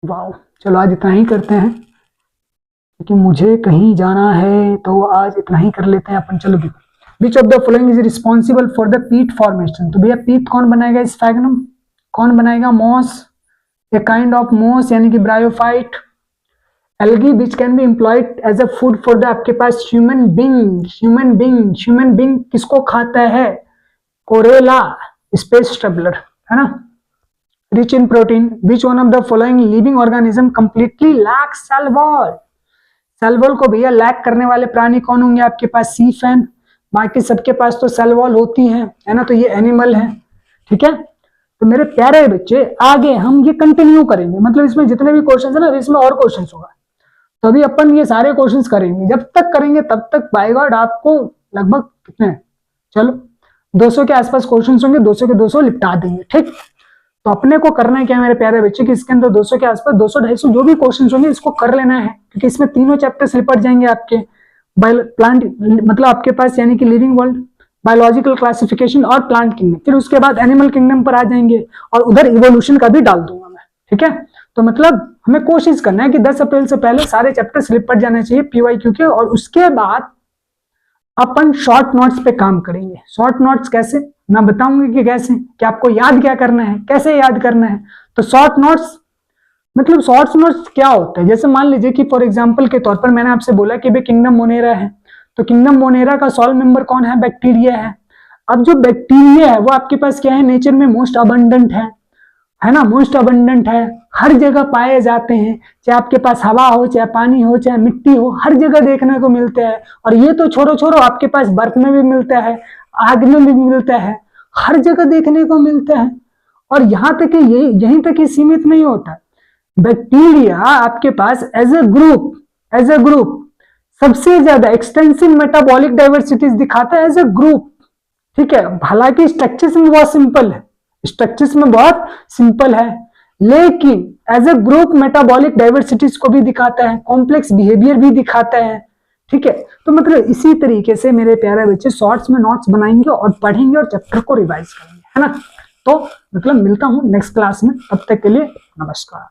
वाओ, चलो आज इतना ही करते हैं क्योंकि मुझे कहीं जाना है, तो आज इतना ही कर लेते हैं अपन। चलो, which of the following is responsible for the peat formation? तो भैया पीट कौन बनाएगा? स्फैग्नम। कौन बनाएगा? Moss, a kind of moss यानी कि bryophyte. Algae which can be employed as a food for the आपके पास ह्यूमन बींग। ह्यूमन बींग किसको खाता है? कोरेला, स्पेस ट्रेवलर, है ना। Rich in protein, which one of the following living organism completely lack cell wall? Cell wall को भैया lack करने वाले प्राणी कौन होंगे आपके पास? सी फैन। बाकी सबके पास तो सेल वॉल होती है ना, तो ये एनिमल है। ठीक है, तो मेरे प्यारे बच्चे आगे हम ये कंटिन्यू करेंगे, मतलब इसमें जितने भी क्वेश्चंस है ना, इसमें और क्वेश्चंस होगा, तो अभी अपन ये सारे क्वेश्चंस करेंगे। जब तक करेंगे तब तक बाय गॉड आपको लगभग कितने, चलो 200 के आसपास क्वेश्चंस होंगे, 200 के 200 निपटा देंगे। ठीक, तो अपने को करना है क्या मेरे प्यारे बच्चे कि इसके अंदर 200 के आसपास 200-250 जो भी क्वेश्चंस होंगे इसको कर लेना है, क्योंकि इसमें तीनों चैप्टर्स निपट जाएंगे आपके। प्लांट मतलब आपके पास यानी कि लिविंग वर्ल्ड, बायोलॉजिकल क्लासिफिकेशन और प्लांट किंगडम, फिर उसके बाद एनिमल किंगडम पर आ जाएंगे, और उधर इवोल्यूशन का भी डाल दूंगा मैं। ठीक है, तो मतलब हमें कोशिश करना है कि 10 अप्रैल से पहले सारे चैप्टर निपट जाने चाहिए पीवाईक्यू के, और उसके बाद अपन शॉर्ट नोट्स पे काम करेंगे। शॉर्ट नोट्स कैसे, मैं बताऊंगी कि कैसे, कि आपको याद क्या करना है, कैसे याद करना है। तो शॉर्ट नोट्स मतलब शॉर्ट नोट्स क्या होता है? जैसे मान लीजिए कि फॉर एग्जांपल के तौर पर मैंने आपसे बोला कि भाई किंगडम मोनेरा है, तो किंगडम मोनेरा का सॉल मेंबर कौन है? बैक्टीरिया है। अब जो बैक्टीरिया है वो आपके पास क्या है? नेचर में मोस्ट अबंडेंट है ना, मोस्ट अबंडेंट है, हर जगह पाए जाते हैं, चाहे आपके पास हवा हो, चाहे पानी हो, चाहे मिट्टी हो, हर जगह देखने को मिलते हैं। और ये तो छोड़ो छोड़ो, आपके पास बर्फ में भी मिलता है, आग में भी मिलता है, हर जगह देखने को मिलता है। और यहाँ तक कि ये यहीं तक ही सीमित नहीं होता, बैक्टीरिया आपके पास एज ए ग्रुप सबसे ज्यादा एक्सटेंसिव मेटाबॉलिक डाइवर्सिटीज दिखाता है एज ए ग्रुप। ठीक है, हालांकि स्ट्रक्चर्स में बहुत सिंपल है, स्ट्रक्चर्स में बहुत सिंपल है, लेकिन as a group metabolic diversities को भी दिखाता है, कॉम्प्लेक्स बिहेवियर भी दिखाता है। ठीक है, तो मतलब इसी तरीके से मेरे प्यारे बच्चे शॉर्ट्स में नोट्स बनाएंगे और पढ़ेंगे और चैप्टर को रिवाइज करेंगे, है ना। तो मतलब मिलता हूं नेक्स्ट क्लास में, तब तक के लिए नमस्कार।